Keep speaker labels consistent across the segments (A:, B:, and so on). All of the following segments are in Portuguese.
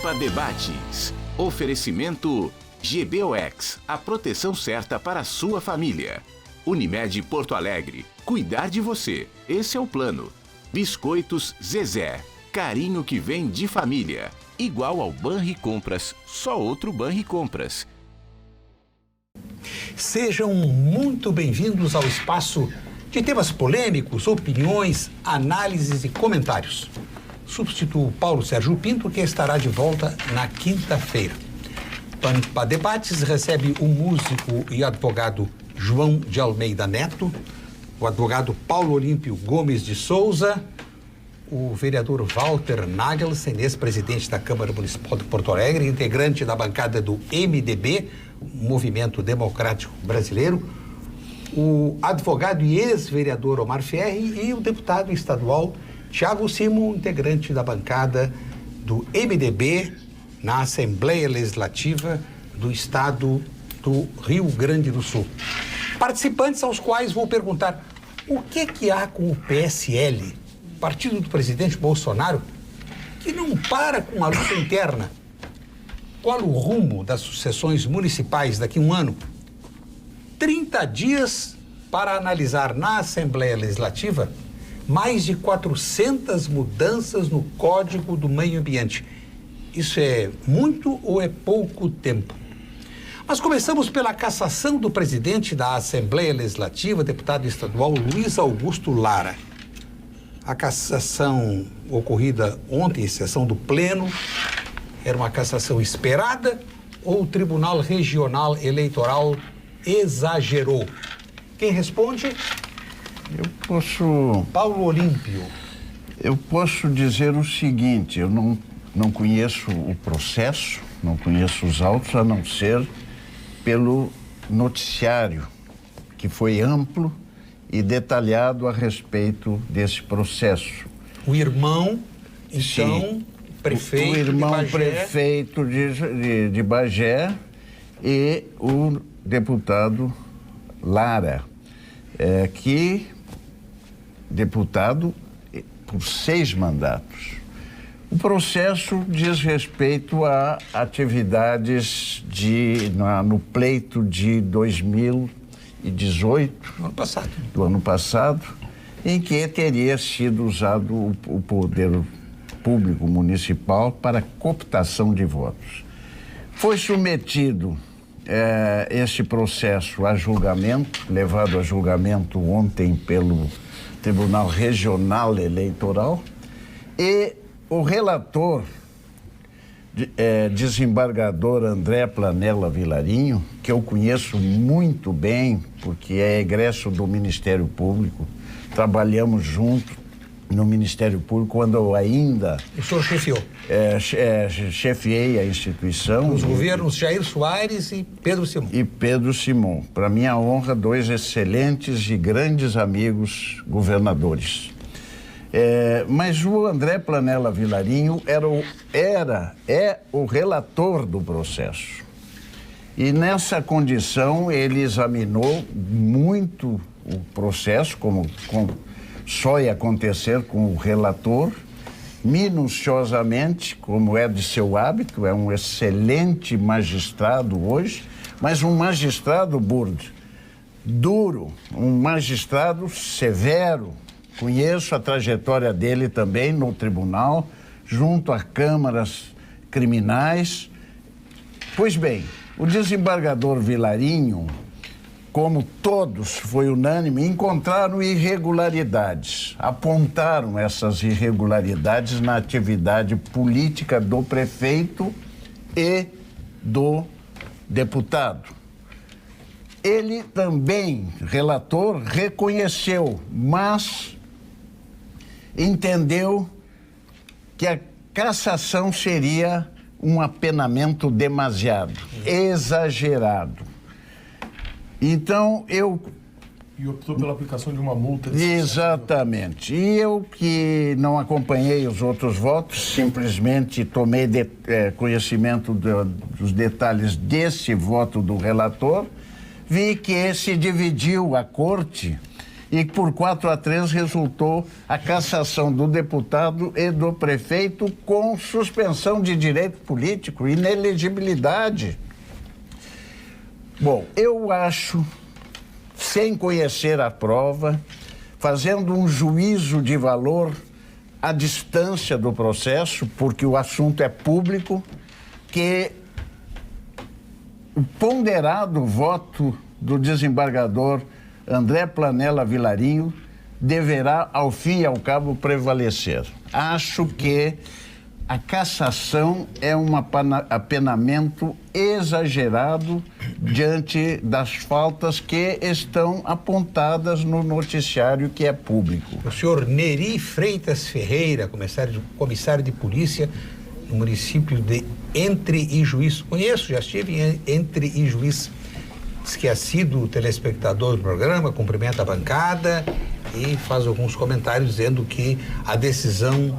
A: Pampa Debates. Oferecimento GBOX, a proteção certa para a sua família. Unimed Porto Alegre, cuidar de você, esse é o plano. Biscoitos Zezé, carinho que vem de família. Igual ao Banricompras, só outro Banricompras.
B: Sejam muito bem-vindos ao espaço de temas polêmicos, opiniões, análises e comentários. Substituo Paulo Sérgio Pinto, que estará de volta na quinta-feira. Pampa Debates recebe o músico e advogado João de Almeida Neto, o advogado Paulo Olímpio Gomes de Souza, o vereador Walter Nagelsen, ex-presidente da Câmara Municipal de Porto Alegre, integrante da bancada do MDB, Movimento Democrático Brasileiro, o advogado e ex-vereador Omar Ferri e o deputado estadual Thiago Simon, integrante da bancada do MDB na Assembleia Legislativa do Estado do Rio Grande do Sul. Participantes aos quais vou perguntar o que há com o PSL, partido do presidente Bolsonaro, que não para com a luta interna. Qual o rumo das sucessões municipais daqui a um ano? 30 dias para analisar na Assembleia Legislativa mais de 400 mudanças no Código do Meio Ambiente. Isso é muito ou é pouco tempo? Mas começamos pela cassação do presidente da Assembleia Legislativa, deputado estadual Luiz Augusto Lara. A cassação ocorrida ontem, em sessão do Pleno, era uma cassação esperada ou o Tribunal Regional Eleitoral exagerou? Quem responde? Paulo Olímpio.
C: Eu posso dizer o seguinte, eu não conheço o processo, não conheço os autos, a não ser pelo noticiário, que foi amplo e detalhado a respeito desse processo.
B: O irmão, então,
C: Sim.
B: prefeito
C: o irmão
B: de Bagé.
C: Prefeito de Bagé e o deputado Lara, que deputado por 6 mandatos. O processo diz respeito a atividades no pleito de 2018, do ano passado, em que teria sido usado o poder público municipal para cooptação de votos. Foi submetido esse processo a julgamento, levado a julgamento ontem pelo Tribunal Regional Eleitoral, e o relator, desembargador André Planella Vilarinho, que eu conheço muito bem, porque é egresso do Ministério Público, trabalhamos juntos no Ministério Público quando eu ainda...
B: O senhor chefiou?
C: Chefiei a instituição.
B: Os governos Jair Soares e Pedro Simon.
C: E Pedro Simon. Para minha honra, 2 excelentes e grandes amigos governadores. Mas o André Planella Vilarinho é o relator do processo. E nessa condição ele examinou muito o processo, como só ia acontecer com o relator, minuciosamente, como é de seu hábito, é um excelente magistrado hoje, mas um magistrado duro, um magistrado severo. Conheço a trajetória dele também no tribunal, junto a câmaras criminais. Pois bem, o desembargador Vilarinho, como todos, foi unânime, encontraram irregularidades, apontaram essas irregularidades na atividade política do prefeito e do deputado. Ele também, relator, reconheceu, mas entendeu que a cassação seria um apenamento demasiado, exagerado. Então,
D: E optou pela aplicação de uma multa.
C: Exatamente. E eu, que não acompanhei os outros votos, simplesmente tomei conhecimento dos detalhes desse voto do relator, vi que se dividiu a corte e por 4-3 resultou a cassação do deputado e do prefeito com suspensão de direito político, inelegibilidade. Bom, eu acho, sem conhecer a prova, fazendo um juízo de valor à distância do processo, porque o assunto é público, que o ponderado voto do desembargador André Planella Vilarinho deverá, ao fim e ao cabo, prevalecer. Acho que a cassação é um apenamento exagerado diante das faltas que estão apontadas no noticiário que é público.
B: O senhor Neri Freitas Ferreira, comissário de polícia no município de Entre Ijuís. Conheço, já estive em Entre Ijuís. Diz que é assíduo telespectador do programa, cumprimenta a bancada e faz alguns comentários dizendo que a decisão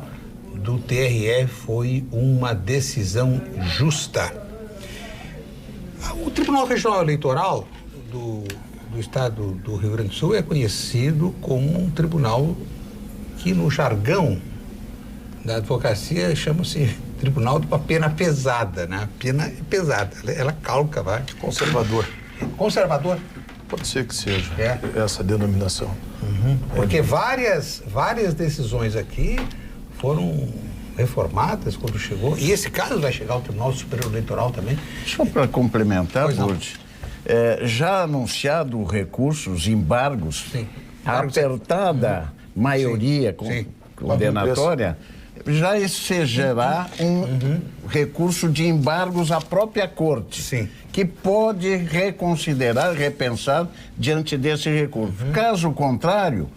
B: do TRE foi uma decisão justa. O Tribunal Regional Eleitoral do Estado do Rio Grande do Sul é conhecido como um tribunal que, no jargão da advocacia, chama-se tribunal de uma pena pesada, né? A pena é pesada, ela calca, vai.
D: Conservador.
B: Conservador?
D: Pode ser que seja
B: essa
D: denominação.
B: Porque várias decisões aqui foram reformadas quando chegou, e esse caso vai chegar ao Tribunal Superior Eleitoral também.
C: Só para complementar, Burde, já anunciado o recurso, os embargos,
B: Sim.
C: a apertada maioria condenatória, já ensejará um recurso de embargos à própria Corte,
B: Sim.
C: que pode reconsiderar, repensar diante desse recurso. Caso contrário,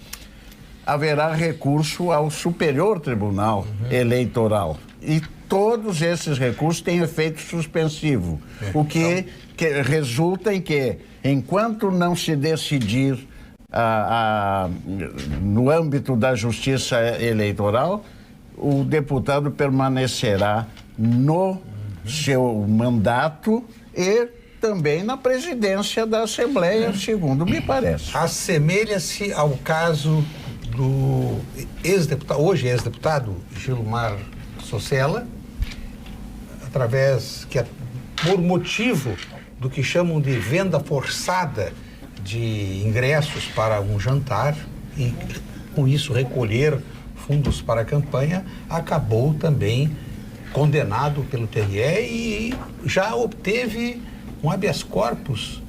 C: haverá recurso ao Superior Tribunal Eleitoral. E todos esses recursos têm efeito suspensivo, o que resulta em que, enquanto não se decidir no âmbito da Justiça Eleitoral, o deputado permanecerá no seu mandato e também na presidência da Assembleia, segundo me parece.
B: Assemelha-se ao caso do ex-deputado, hoje ex-deputado, Gilmar Socella, por motivo do que chamam de venda forçada de ingressos para um jantar e, com isso, recolher fundos para a campanha, acabou também condenado pelo TRE e já obteve um habeas corpus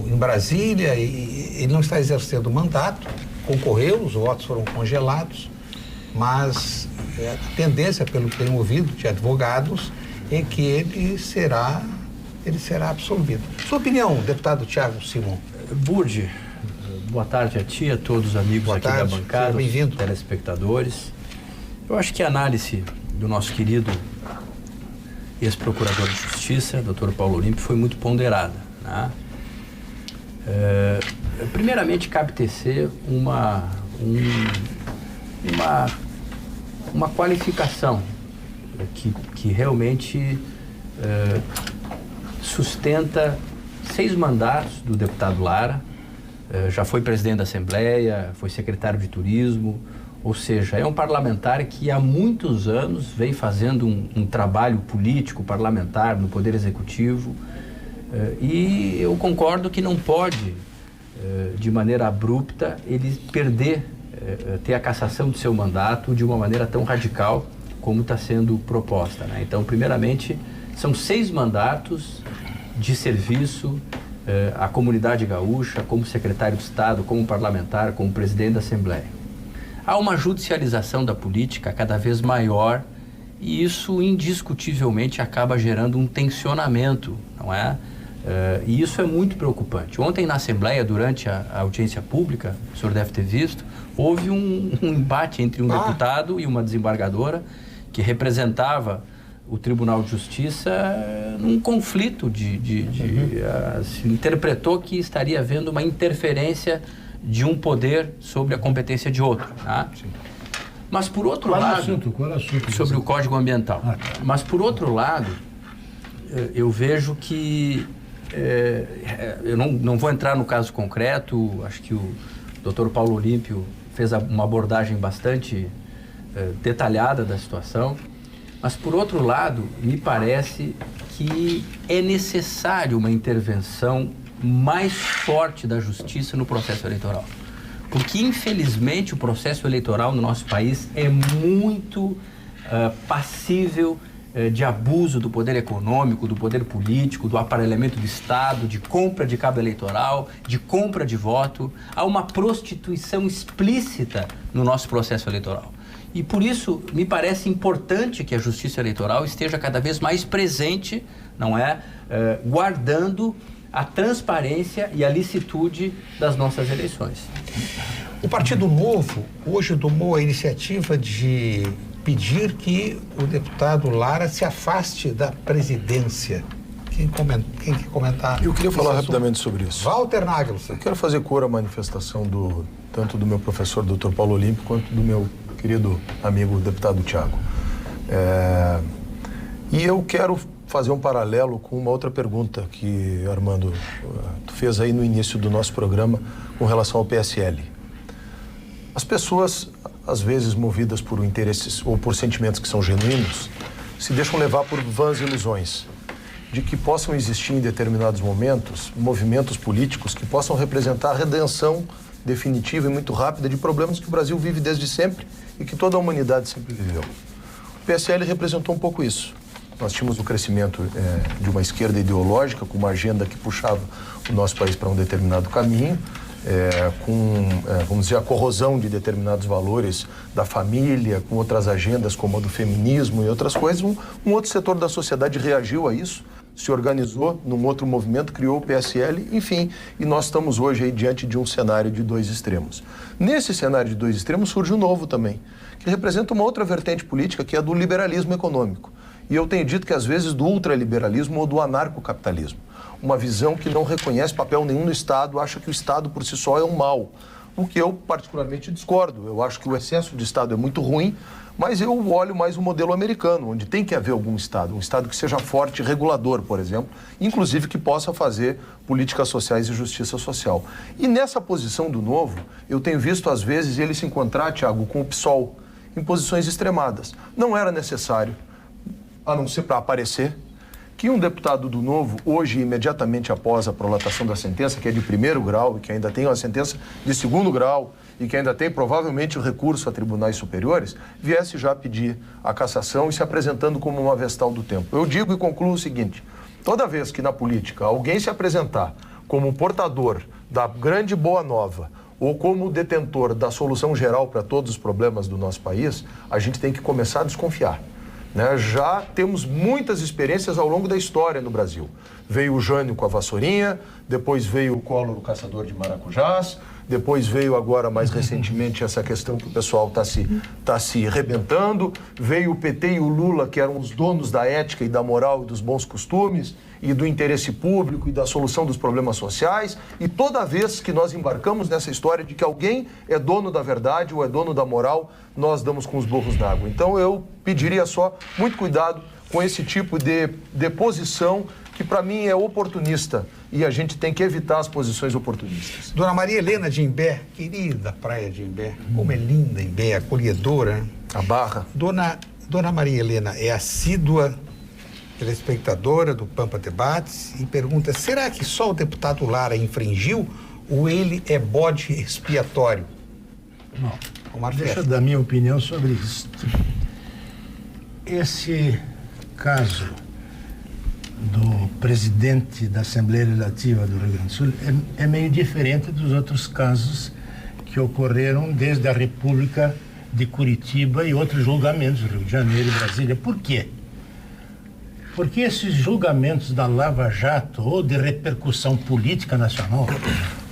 B: em Brasília, e ele não está exercendo o mandato, concorreu, os votos foram congelados, mas a tendência, pelo que tenho ouvido de advogados, é que ele será absolvido. Sua opinião, deputado Thiago Simon?
E: Burde, boa tarde a ti, a todos os amigos aqui da bancada, os telespectadores. Eu acho que a análise do nosso querido ex-procurador de Justiça, Dr. Paulo Olímpio, foi muito ponderada, né? Primeiramente, cabe tecer uma qualificação que realmente sustenta 6 mandatos do deputado Lara, já foi presidente da Assembleia, foi secretário de Turismo, ou seja, é um parlamentar que há muitos anos vem fazendo um trabalho político parlamentar no Poder Executivo, e eu concordo que não pode, de maneira abrupta, ele ter a cassação do seu mandato de uma maneira tão radical como está sendo proposta, né? Então, primeiramente, são 6 mandatos de serviço à comunidade gaúcha, como secretário de Estado, como parlamentar, como presidente da Assembleia. Há uma judicialização da política cada vez maior e isso indiscutivelmente acaba gerando um tensionamento, não é? E isso é muito preocupante. Ontem na Assembleia, durante a audiência pública, o senhor deve ter visto, houve um embate entre um deputado e uma desembargadora que representava o Tribunal de Justiça num conflito se interpretou que estaria havendo uma interferência de um poder sobre a competência de outro, tá? Mas por outro lado,
F: qual é o assunto?
E: Sobre o Código Ambiental. Mas por outro lado, eu vejo que eu não vou entrar no caso concreto, acho que o O Dr. Paulo Olímpio fez uma abordagem bastante detalhada da situação, mas, por outro lado, me parece que é necessário uma intervenção mais forte da justiça no processo eleitoral. Porque, infelizmente, o processo eleitoral no nosso país é muito passível de abuso do poder econômico, do poder político, do aparelhamento do Estado, de compra de cabo eleitoral, de compra de voto. Há uma prostituição explícita no nosso processo eleitoral. E por isso me parece importante que a Justiça Eleitoral esteja cada vez mais presente, não é? Guardando a transparência e a licitude das nossas eleições.
B: O Partido Novo hoje tomou a iniciativa de pedir que o deputado Lara se afaste da presidência. Quem quer comentar?
D: Eu queria falar rapidamente sobre isso.
B: Walter Nagelson.
D: Eu quero fazer cor à manifestação tanto do meu professor, Dr. Paulo Olímpio, quanto do meu querido amigo deputado Tiago. E eu quero fazer um paralelo com uma outra pergunta que, Armando, tu fez aí no início do nosso programa com relação ao PSL. As pessoas, às vezes movidas por interesses ou por sentimentos que são genuínos, se deixam levar por vãs ilusões de que possam existir em determinados momentos movimentos políticos que possam representar a redenção definitiva e muito rápida de problemas que o Brasil vive desde sempre e que toda a humanidade sempre viveu. O PSL representou um pouco isso. Nós tínhamos o crescimento de uma esquerda ideológica com uma agenda que puxava o nosso país para um determinado caminho, vamos dizer, a corrosão de determinados valores da família, com outras agendas como a do feminismo e outras coisas. Um outro setor da sociedade reagiu a isso, se organizou num outro movimento, criou o PSL, enfim, e nós estamos hoje aí diante de um cenário de dois extremos. Nesse cenário de dois extremos surge um novo também, que representa uma outra vertente política, que é a do liberalismo econômico. E eu tenho dito que às vezes do ultraliberalismo ou do anarcocapitalismo. Uma visão que não reconhece papel nenhum no Estado, acha que o Estado por si só é um mal. O que eu particularmente discordo. Eu acho que o excesso de Estado é muito ruim, mas eu olho mais o modelo americano, onde tem que haver algum Estado. Um Estado que seja forte e regulador, por exemplo, inclusive que possa fazer políticas sociais e justiça social. E nessa posição do Novo, eu tenho visto às vezes ele se encontrar, Tiago, com o PSOL, em posições extremadas. Não era necessário, a não ser para aparecer, que um deputado do Novo, hoje, imediatamente após a prolatação da sentença, que é de 1º grau, e que ainda tem uma sentença de 2º grau, e que ainda tem provavelmente o recurso a tribunais superiores, viesse já pedir a cassação e se apresentando como uma vestal do tempo. Eu digo e concluo o seguinte: toda vez que na política alguém se apresentar como portador da grande boa nova, ou como detentor da solução geral para todos os problemas do nosso país, a gente tem que começar a desconfiar. Já temos muitas experiências ao longo da história no Brasil. Veio o Jânio com a vassourinha, depois veio o Collor, o caçador de maracujás, depois veio agora, mais recentemente, essa questão que o pessoal está se arrebentando, veio o PT e o Lula, que eram os donos da ética e da moral e dos bons costumes, e do interesse público e da solução dos problemas sociais, e toda vez que nós embarcamos nessa história de que alguém é dono da verdade ou é dono da moral, nós damos com os burros na água. Então eu pediria só muito cuidado com esse tipo de posição que para mim é oportunista, e a gente tem que evitar as posições oportunistas.
B: Dona Maria Helena de Imbé, querida praia de Imbé, como é linda Imbé, acolhedora, né?
D: A Barra.
B: Dona Maria Helena é assídua telespectadora do Pampa Debates e pergunta: será que só o deputado Lara infringiu ou ele é bode expiatório?
F: Não. Deixa eu dar minha opinião sobre isso. Esse caso do presidente da Assembleia Legislativa do Rio Grande do Sul é meio diferente dos outros casos que ocorreram desde a República de Curitiba e outros julgamentos do Rio de Janeiro e Brasília. Por quê? Porque esses julgamentos da Lava Jato ou de repercussão política nacional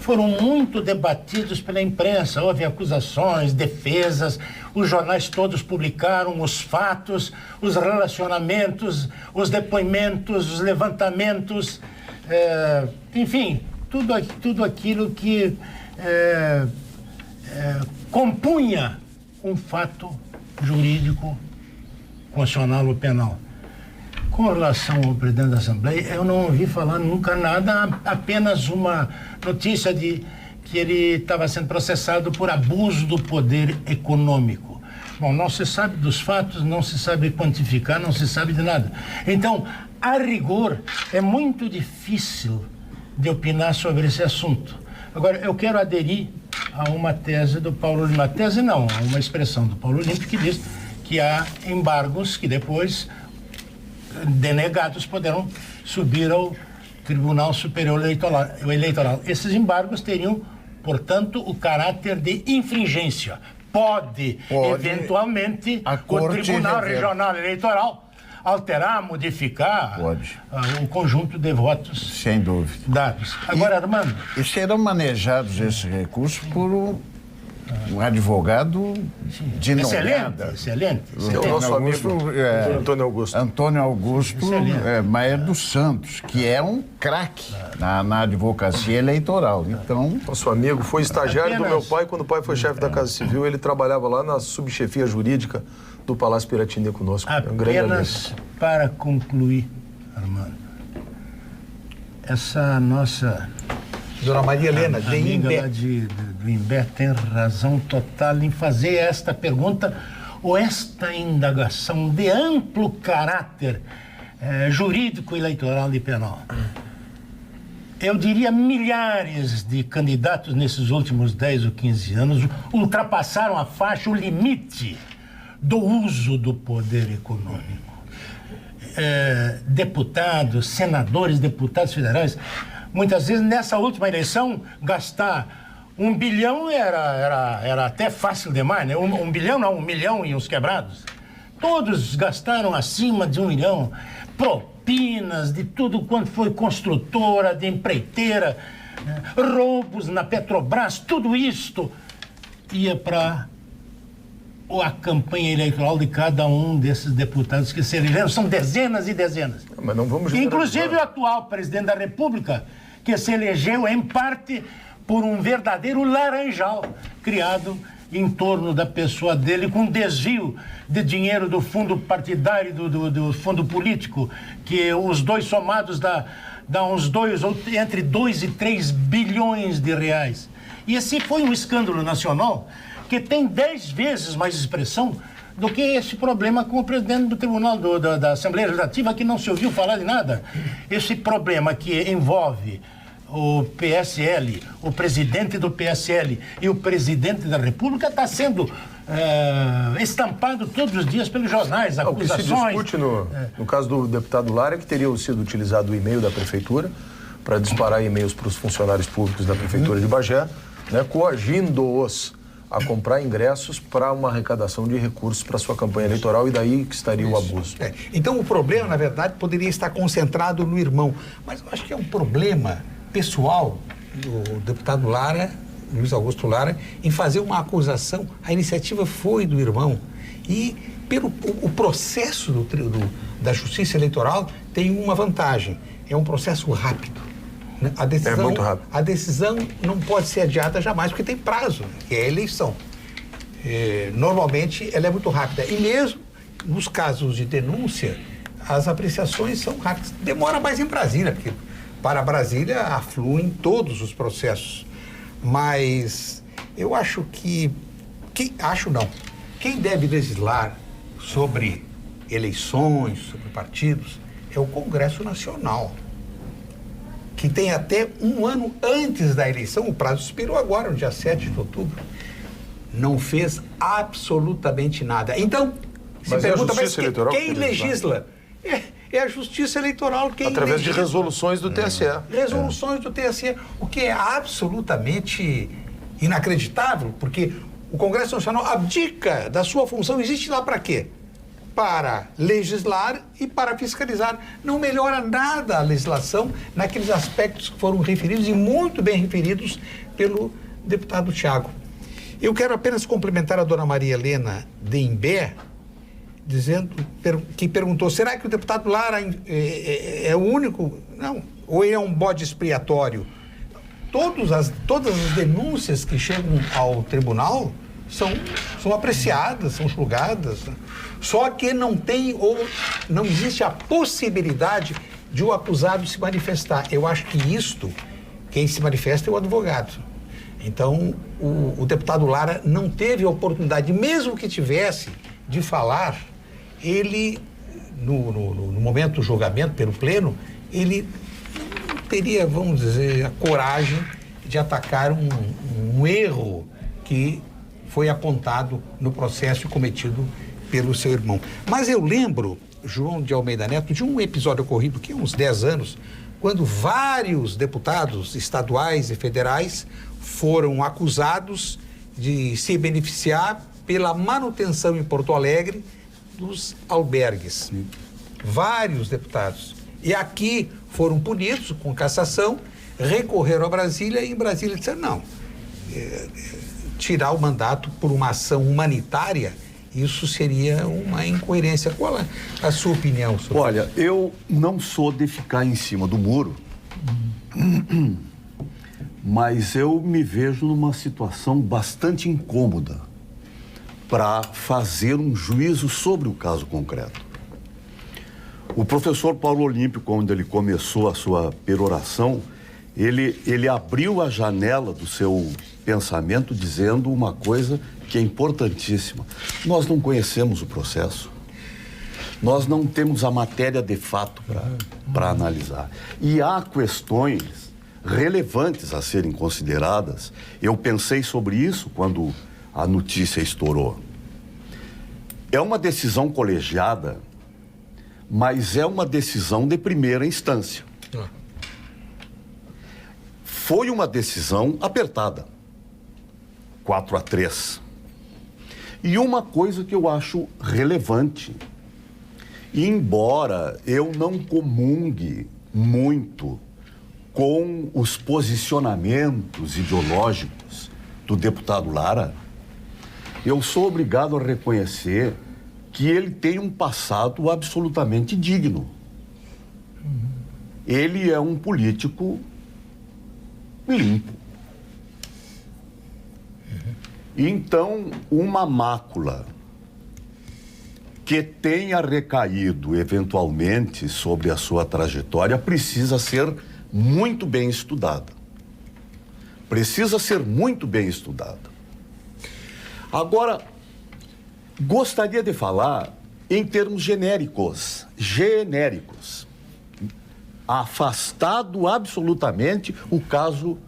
F: foram muito debatidos pela imprensa. Houve acusações, defesas, os jornais todos publicaram os fatos, os relacionamentos, os depoimentos, os levantamentos, enfim, tudo aquilo que compunha um fato jurídico, constitucional ou penal. Com relação ao presidente da Assembleia, eu não ouvi falar nunca nada, apenas uma notícia de que ele estava sendo processado por abuso do poder econômico. Bom, não se sabe dos fatos, não se sabe quantificar, não se sabe de nada. Então, a rigor, é muito difícil de opinar sobre esse assunto. Agora, eu quero aderir a uma tese do Paulo Limpe. Uma tese não, a uma expressão do Paulo Limpe que diz que há embargos que depois denegados poderão subir ao Tribunal Superior Eleitoral. Esses embargos teriam, portanto, o caráter de infringência. Pode eventualmente, o Tribunal Regional Eleitoral alterar, modificar o conjunto de votos.
C: Sem dúvida.
F: Dados. Agora, Armando...
C: E serão manejados esses recursos por um advogado de nome.
F: Excelente.
D: O nosso amigo Antônio Augusto.
C: Antônio Augusto Maia dos Santos, que é um craque na advocacia eleitoral. Então,
D: nosso amigo foi estagiário do meu pai quando o pai foi chefe da Casa Civil. Ele trabalhava lá na subchefia jurídica do Palácio Piratini conosco.
F: Apenas para concluir, Armando, essa nossa...
B: Dona Maria Helena, de
F: Imbé. Do Imbé tem razão total em fazer esta pergunta ou esta indagação de amplo caráter jurídico, eleitoral e penal. Eu diria milhares de candidatos nesses últimos 10 ou 15 anos ultrapassaram a faixa, o limite do uso do poder econômico. Deputados, senadores, deputados federais, muitas vezes nessa última eleição, gastar 1 bilhão era até fácil demais, né? 1 bilhão não, 1 milhão e uns quebrados. Todos gastaram acima de 1 milhão. Propinas de tudo quanto foi construtora, de empreiteira, roubos na Petrobras, tudo isto ia para a campanha eleitoral de cada um desses deputados que se elegeram. São dezenas e dezenas.
D: Mas não vamos
F: inclusive o atual presidente da República, que se elegeu em parte por um verdadeiro laranjal criado em torno da pessoa dele, com desvio de dinheiro do fundo partidário, do fundo político, que os dois somados dá entre 2 e 3 bilhões de reais. E esse foi um escândalo nacional que tem 10 vezes mais expressão do que esse problema com o presidente do Tribunal da Assembleia Legislativa, que não se ouviu falar de nada. Esse problema que envolve o PSL, o presidente do PSL e o presidente da República está sendo estampado todos os dias pelos jornais, acusações.
D: O que se discute no caso do deputado Lara é que teria sido utilizado o e-mail da Prefeitura para disparar e-mails para os funcionários públicos da Prefeitura de Bagé, né, coagindo-os a comprar ingressos para uma arrecadação de recursos para sua campanha eleitoral, e daí que estaria o abuso.
B: Então o problema, na verdade, poderia estar concentrado no irmão, mas eu acho que é um problema pessoal do deputado Lara, Luiz Augusto Lara, em fazer uma acusação. A iniciativa foi do irmão e o processo da Justiça Eleitoral tem uma vantagem, é um processo rápido. A decisão,
D: é muito rápido.
B: A decisão não pode ser adiada jamais, porque tem prazo, que é a eleição. Normalmente, ela é muito rápida. E mesmo nos casos de denúncia, as apreciações são rápidas. Demora mais em Brasília, porque para Brasília afluem todos os processos. Mas eu acho que... Quem deve legislar sobre eleições, sobre partidos, é o Congresso Nacional, que tem até 1 ano antes da eleição, o prazo expirou agora, no dia 7 de outubro, não fez absolutamente nada. Então, se pergunta, mas quem legisla? É a Justiça Eleitoral quem
D: através
B: legisla.
D: De resoluções do TSE.
B: Resoluções do TSE, o que é absolutamente inacreditável, porque o Congresso Nacional abdica da sua função. Existe lá para quê? Para legislar e para fiscalizar. Não melhora nada a legislação naqueles aspectos que foram referidos e muito bem referidos pelo deputado Thiago. Eu quero apenas complementar a dona Maria Helena de Imbé, que perguntou, será que o deputado Lara é o único? Não. Ou é um bode expiatório? Todas as denúncias que chegam ao tribunal são apreciadas, são julgadas. Só que não existe a possibilidade de o acusado se manifestar. Eu acho que quem se manifesta é o advogado. Então, o deputado Lara não teve a oportunidade, mesmo que tivesse, de falar. Ele, no momento do julgamento pelo pleno, ele não teria, vamos dizer, a coragem de atacar um erro que foi apontado no processo cometido pelo seu irmão. Mas eu lembro, João de Almeida Neto, de um episódio ocorrido aqui há uns 10 anos, quando vários deputados estaduais e federais foram acusados de se beneficiar pela manutenção em Porto Alegre dos albergues. Vários deputados. E aqui foram punidos com cassação, recorreram a Brasília e em Brasília disseram não. Tirar o mandato por uma ação humanitária, isso seria uma incoerência. Qual é a sua opinião sobre isso?
G: Olha, eu não sou de ficar em cima do muro, mas eu me vejo numa situação bastante incômoda para fazer um juízo sobre o caso concreto. O professor Paulo Olímpio, quando ele começou a sua peroração, ele abriu a janela do seu pensamento dizendo uma coisa que é importantíssima. Nós não conhecemos o processo. Nós não temos a matéria de fato para analisar. E há questões relevantes a serem consideradas. Eu pensei sobre isso quando a notícia estourou. É uma decisão colegiada, mas é uma decisão de primeira instância. Foi uma decisão apertada, 4-3. E uma coisa que eu acho relevante, embora eu não comungue muito com os posicionamentos ideológicos do deputado Lara, eu sou obrigado a reconhecer que ele tem um passado absolutamente digno. Ele é um político limpo. Então, uma mácula que tenha recaído eventualmente sobre a sua trajetória precisa ser muito bem estudada. Precisa ser muito bem estudada. Agora, gostaria de falar em termos genéricos. Afastado absolutamente o caso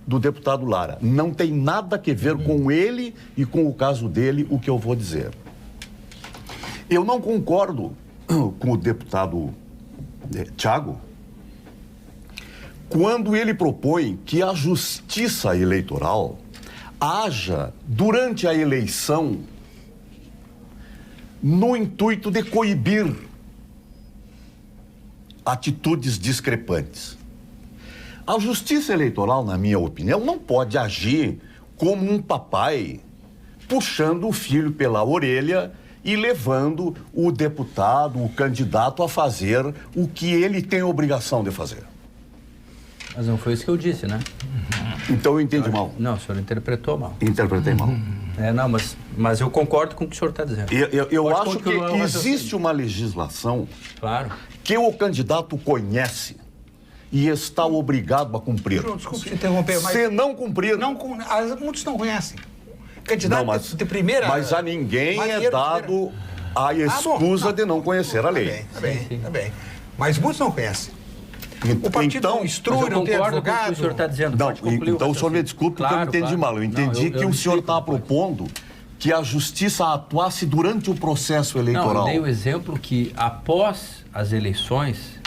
G: do deputado Lara. Não tem nada a ver com ele e com o caso dele, o que eu vou dizer. Eu não concordo com o deputado Thiago quando ele propõe que a justiça eleitoral haja durante a eleição no intuito de coibir atitudes discrepantes. A justiça eleitoral, na minha opinião, não pode agir como um papai puxando o filho pela orelha e levando o deputado, o candidato a fazer o que ele tem obrigação de fazer.
E: Mas não foi isso que eu disse, né?
G: Então eu entendi mal.
E: Não, o senhor interpretou mal.
G: Interpretei mal.
E: Não, mas eu concordo com o que o senhor está dizendo.
G: Eu acho que existe uma legislação,
E: claro,
G: que o candidato conhece e está obrigado a cumprir.
B: João, desculpe te interromper, mas...
G: Se não cumprir...
B: muitos não conhecem. Candidato de primeira...
G: Mas a ninguém é dado a excusa de não conhecer a lei.
B: Tá bem. Mas muitos não conhecem. O partido não instrui, não tem advogado.
E: Com o que o senhor está dizendo.
G: Não, então o senhor me desculpe porque eu entendi mal. Eu entendi que o senhor está propondo que a justiça atuasse durante o processo eleitoral.
E: Não, eu dei o exemplo que após as eleições,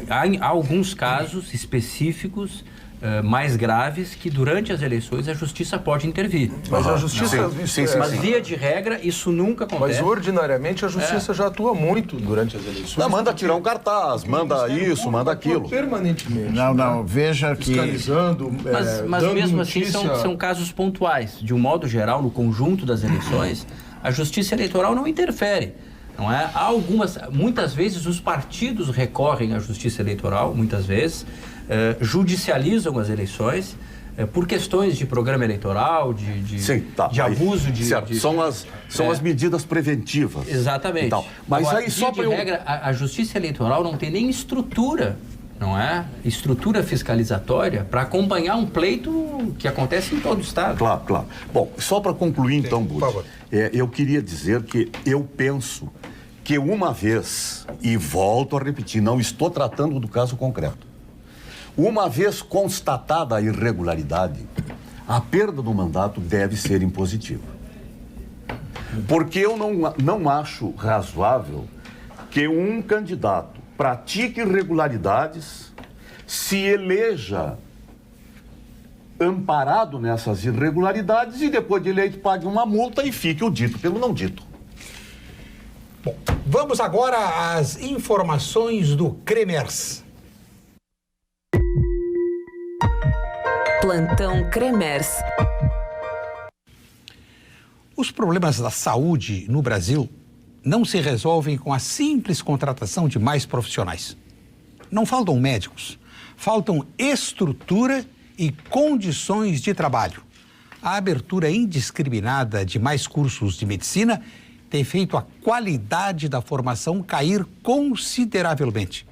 E: há alguns casos específicos mais graves que durante as eleições a justiça pode intervir.
D: Mas a justiça...
E: Mas via de regra isso nunca acontece.
D: Mas ordinariamente a justiça já atua muito durante as eleições.
G: Não, manda tirar um cartaz, manda isso, manda aquilo.
D: Permanentemente.
C: Não, veja que...
D: Fiscalizando,
E: mas mesmo assim são casos pontuais. De um modo geral, no conjunto das eleições, a justiça eleitoral não interfere. Não é? Muitas vezes os partidos recorrem à justiça eleitoral, muitas vezes, judicializam as eleições por questões de programa eleitoral, de abuso de...
G: Certo, são as medidas preventivas.
E: Exatamente.
G: Mas
E: agora,
G: aí só
E: de regra, a justiça eleitoral não tem nem estrutura não é? Estrutura fiscalizatória para acompanhar um pleito que acontece em todo o estado.
G: Claro, claro. Bom, só para concluir então,
B: por favor.
G: Budi, eu queria dizer que eu penso que uma vez, e volto a repetir, não estou tratando do caso concreto, uma vez constatada a irregularidade, a perda do mandato deve ser impositiva. Porque eu não acho razoável que um candidato pratique irregularidades, se eleja amparado nessas irregularidades e depois de eleito pague uma multa e fique o dito pelo não dito.
B: Bom, vamos agora às informações do Cremers.
H: Plantão Cremers.
B: Os problemas da saúde no Brasil não se resolvem com a simples contratação de mais profissionais. Não faltam médicos, faltam estrutura e condições de trabalho. A abertura indiscriminada de mais cursos de medicina tem feito a qualidade da formação cair consideravelmente.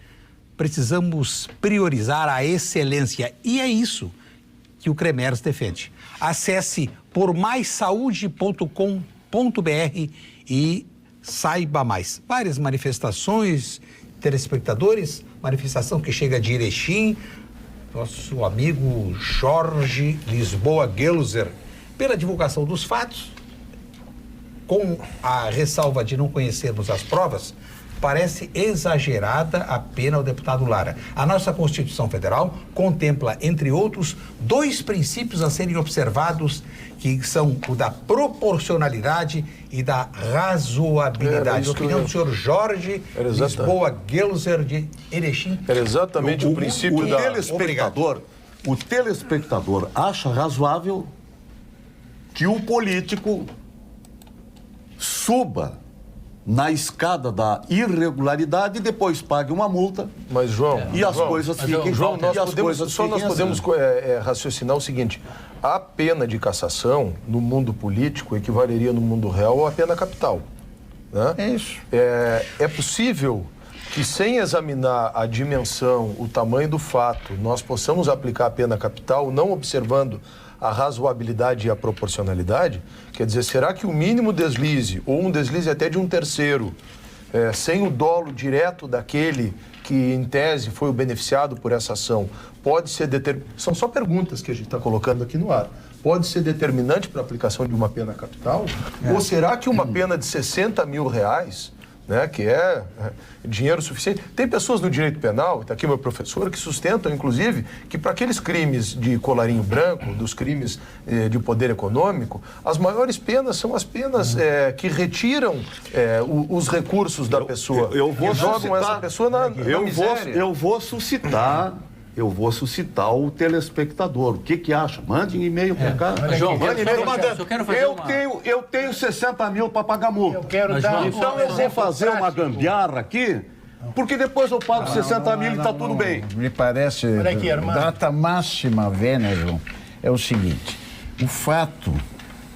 B: Precisamos priorizar a excelência e é isso que o Cremers defende. Acesse pormaissaude.com.br e saiba mais. Várias manifestações, telespectadores, manifestação que chega de Erechim, nosso amigo Jorge Lisboa Gelser, pela divulgação dos fatos, com a ressalva de não conhecermos as provas, parece exagerada a pena ao deputado Lara. A nossa Constituição Federal contempla, entre outros, 2 princípios a serem observados, que são o da proporcionalidade e da razoabilidade. Opinião do senhor Jorge Lisboa Gelser de Erechim.
D: Era exatamente o princípio da...
G: O telespectador acha razoável que o político suba na escada da irregularidade e depois pague uma multa.
D: Mas, João...
G: as coisas fiquem...
D: João, nós podemos raciocinar o seguinte: a pena de cassação no mundo político equivaleria no mundo real à pena capital. Né?
C: É isso.
D: É possível que, sem examinar a dimensão, o tamanho do fato, nós possamos aplicar a pena capital, não observando a razoabilidade e a proporcionalidade? Quer dizer, será que o mínimo deslize, ou um deslize até de um terceiro, sem o dolo direto daquele que, em tese, foi o beneficiado por essa ação, pode ser determinante? São só perguntas que a gente está colocando aqui no ar. Pode ser determinante para a aplicação de uma pena capital? Ou será que uma pena de R$60 mil, né, que é dinheiro suficiente? Tem pessoas no direito penal, está aqui meu professor, que sustentam, inclusive, que para aqueles crimes de colarinho branco, dos crimes de poder econômico, as maiores penas são as penas que retiram os recursos da pessoa e jogam essa pessoa na miséria.
G: Eu vou suscitar o telespectador. O que acha? Mande um e-mail para cá.
E: João,
G: eu tenho 60 mil para pagar multa. Então eu vou fazer uma gambiarra aqui, porque depois eu pago 60 mil e está tudo bem.
C: Me parece, data máxima, João, é o seguinte: o fato,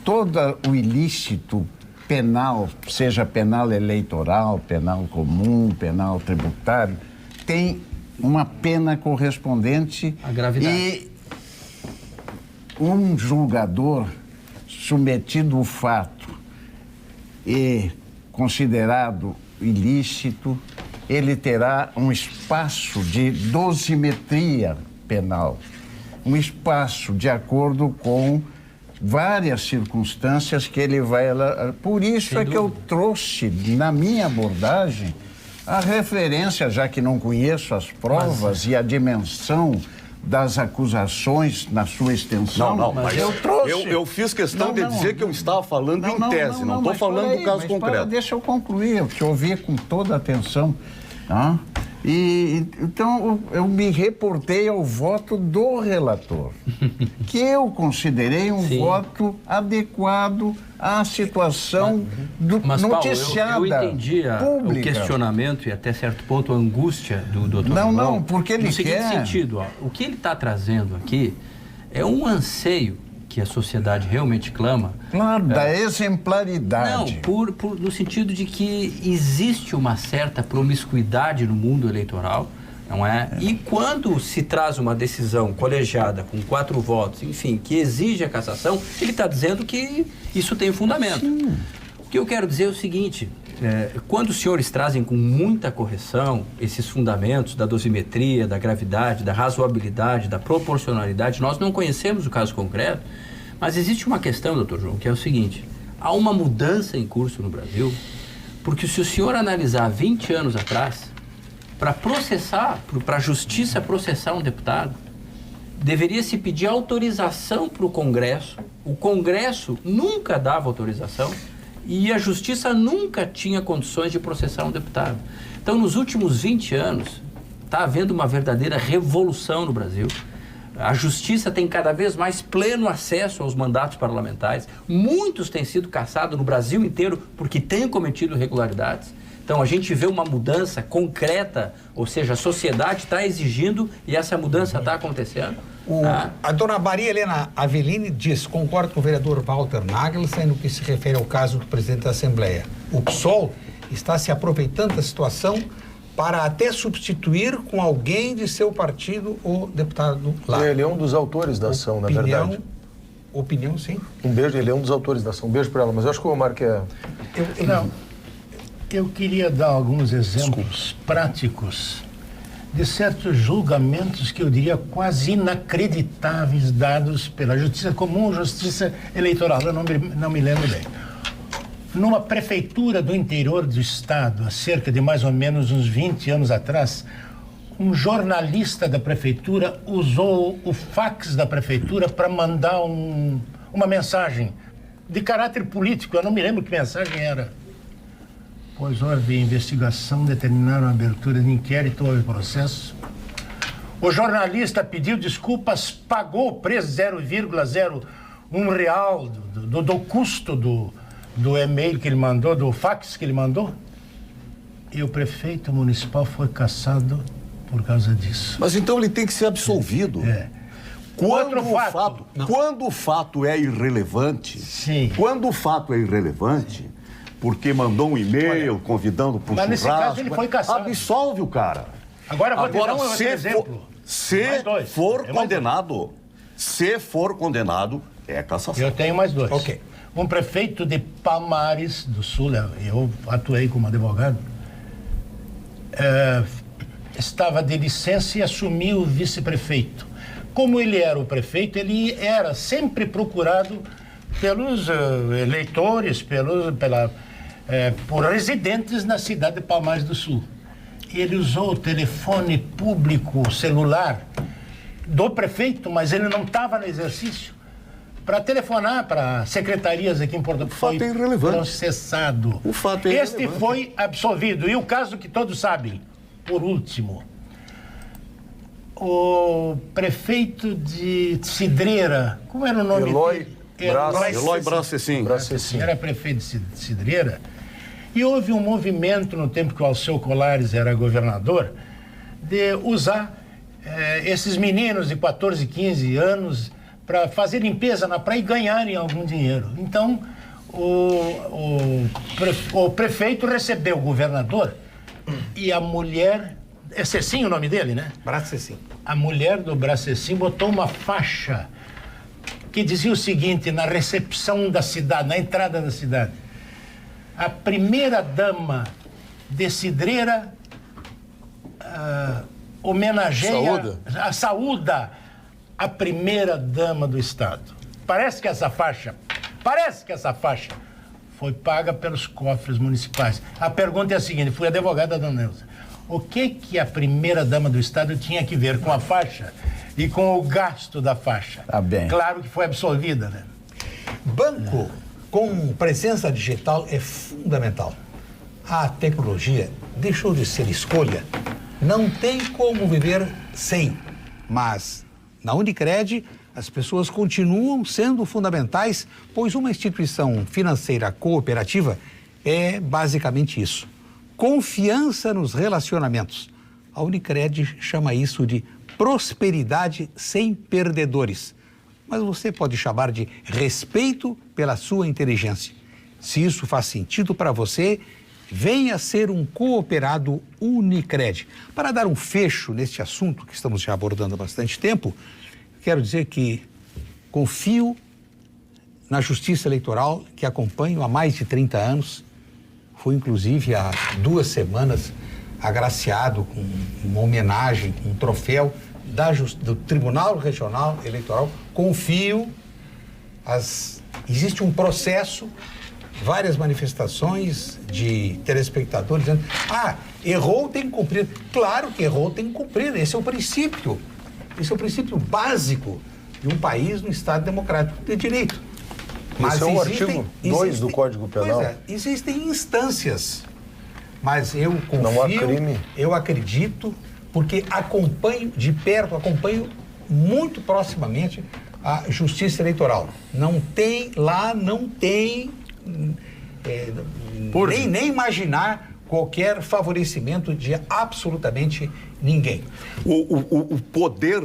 C: todo o ilícito penal, seja penal eleitoral, penal comum, penal tributário, tem uma pena correspondente
E: à gravidade.
C: E um julgador submetido ao fato e considerado ilícito, ele terá um espaço de dosimetria penal, um espaço de acordo com várias circunstâncias que ele vai... Por isso é que eu trouxe na minha abordagem a referência, já que não conheço as provas e a dimensão das acusações na sua extensão.
G: Mas
C: eu trouxe.
G: Eu fiz questão de dizer que eu estava falando em tese, não estou falando do caso concreto.
C: Deixa eu concluir, eu te ouvi com toda a atenção. Tá? Então, eu me reportei ao voto do relator, que eu considerei um voto adequado à situação noticiada.
E: Paulo, eu entendi o questionamento e até certo ponto a angústia do doutor
C: Não, porque ele
E: quer... No seguinte sentido, o que ele está trazendo aqui é um anseio que a sociedade realmente clama.
C: Claro, da exemplaridade.
E: Não, no sentido de que existe uma certa promiscuidade no mundo eleitoral, não é? E quando se traz uma decisão colegiada com 4 votos, enfim, que exige a cassação, ele está dizendo que isso tem fundamento. Sim. O que eu quero dizer é o seguinte, quando os senhores trazem com muita correção esses fundamentos da dosimetria, da gravidade, da razoabilidade, da proporcionalidade, nós não conhecemos o caso concreto, mas existe uma questão, doutor João, que é o seguinte, há uma mudança em curso no Brasil, porque se o senhor analisar 20 anos atrás, para processar, para a justiça processar um deputado, deveria se pedir autorização para o Congresso. O Congresso nunca dava autorização e a justiça nunca tinha condições de processar um deputado. Então, nos últimos 20 anos, está havendo uma verdadeira revolução no Brasil. A justiça tem cada vez mais pleno acesso aos mandatos parlamentares. Muitos têm sido cassados no Brasil inteiro porque têm cometido irregularidades. Então, a gente vê uma mudança concreta, ou seja, a sociedade está exigindo e essa mudança está acontecendo.
B: A dona Maria Helena Avelini diz, concordo com o vereador Walter Nagelsen no que se refere ao caso do presidente da Assembleia. O PSOL está se aproveitando da situação para até substituir com alguém de seu partido o deputado lá.
D: Ele é um dos autores da ação, na verdade.
B: Opinião, sim.
D: Um beijo, ele é um dos autores da ação. Um beijo para ela, mas eu acho que o Omar quer...
F: Eu queria dar alguns exemplos práticos de certos julgamentos que eu diria quase inacreditáveis dados pela Justiça Comum, Justiça Eleitoral, eu não me lembro bem. Numa prefeitura do interior do estado, há cerca de mais ou menos uns 20 anos atrás, um jornalista da prefeitura usou o fax da prefeitura para mandar uma mensagem de caráter político, eu não me lembro que mensagem era. Pois houve investigação, determinaram a abertura de inquérito, houve processo. O jornalista pediu desculpas, pagou o preço 0,01 real do custo do e-mail que ele mandou, do fax que ele mandou. E o prefeito municipal foi cassado por causa disso.
G: Mas então ele tem que ser absolvido. Quando o fato é irrelevante,
F: sim.
G: Quando o fato é irrelevante, porque mandou um e-mail convidando para o churrasco...
F: Mas nesse caso ele foi cassado.
G: Absolve o cara.
F: Agora vou te dar um exemplo.
G: Se for condenado, é cassação.
F: Eu tenho mais 2.
B: Ok.
F: Um prefeito de Palmares do Sul, eu atuei como advogado, estava de licença e assumiu o vice-prefeito. Como ele era o prefeito, ele era sempre procurado pelos eleitores, por residentes na cidade de Palmares do Sul. Ele usou o telefone público celular do prefeito, mas ele não estava no exercício, para telefonar para secretarias aqui em Porto.
G: Foi
F: processado.
G: O fato é
F: Este foi absolvido. E o caso que todos sabem, por último, o prefeito de Cidreira, como era o nome dele?
G: Eloy Bracessim.
F: Era prefeito de Cidreira. E houve um movimento no tempo que o Alceu Colares era governador de usar esses meninos de 14, 15 anos para fazer limpeza na praia e ganharem algum dinheiro. Então, o prefeito recebeu o governador e a mulher... É Cecim o nome dele, né?
B: Bracessim.
F: A mulher do Bracessim botou uma faixa que dizia o seguinte, na recepção da cidade, na entrada da cidade: a primeira-dama de Cidreira homenageia, saúda a primeira-dama do Estado. Parece que essa faixa foi paga pelos cofres municipais. A pergunta é a seguinte, fui advogada da Neuza. O que a primeira-dama do Estado tinha que ver com a faixa e com o gasto da faixa?
C: Tá bem.
F: Claro que foi absolvida, né?
B: Banco com presença digital é fundamental. A tecnologia deixou de ser escolha. Não tem como viver sem. Mas, na Unicred, as pessoas continuam sendo fundamentais, pois uma instituição financeira cooperativa é basicamente isso. Confiança nos relacionamentos. A Unicred chama isso de prosperidade sem perdedores. Mas você pode chamar de respeito pela sua inteligência. Se isso faz sentido para você, venha a ser um cooperado Unicred. Para dar um fecho neste assunto que estamos já abordando há bastante tempo, quero dizer que confio na Justiça Eleitoral, que acompanho há mais de 30 anos. Fui, inclusive, há 2 semanas agraciado com uma homenagem, um troféu do Tribunal Regional Eleitoral. Confio. Existe um processo, várias manifestações de telespectadores dizendo: errou, tem que cumprir. Claro que errou, tem que cumprir. Esse é o princípio. Esse é o princípio básico de um país, no Estado democrático de direito.
D: Mas esse é o artigo 2 do Código Penal.
B: Existem instâncias, mas eu confio,
D: não há crime.
B: Eu acredito, porque acompanho de perto, acompanho muito proximamente a Justiça Eleitoral. Não tem nem imaginar qualquer favorecimento de absolutamente ninguém.
G: O poder,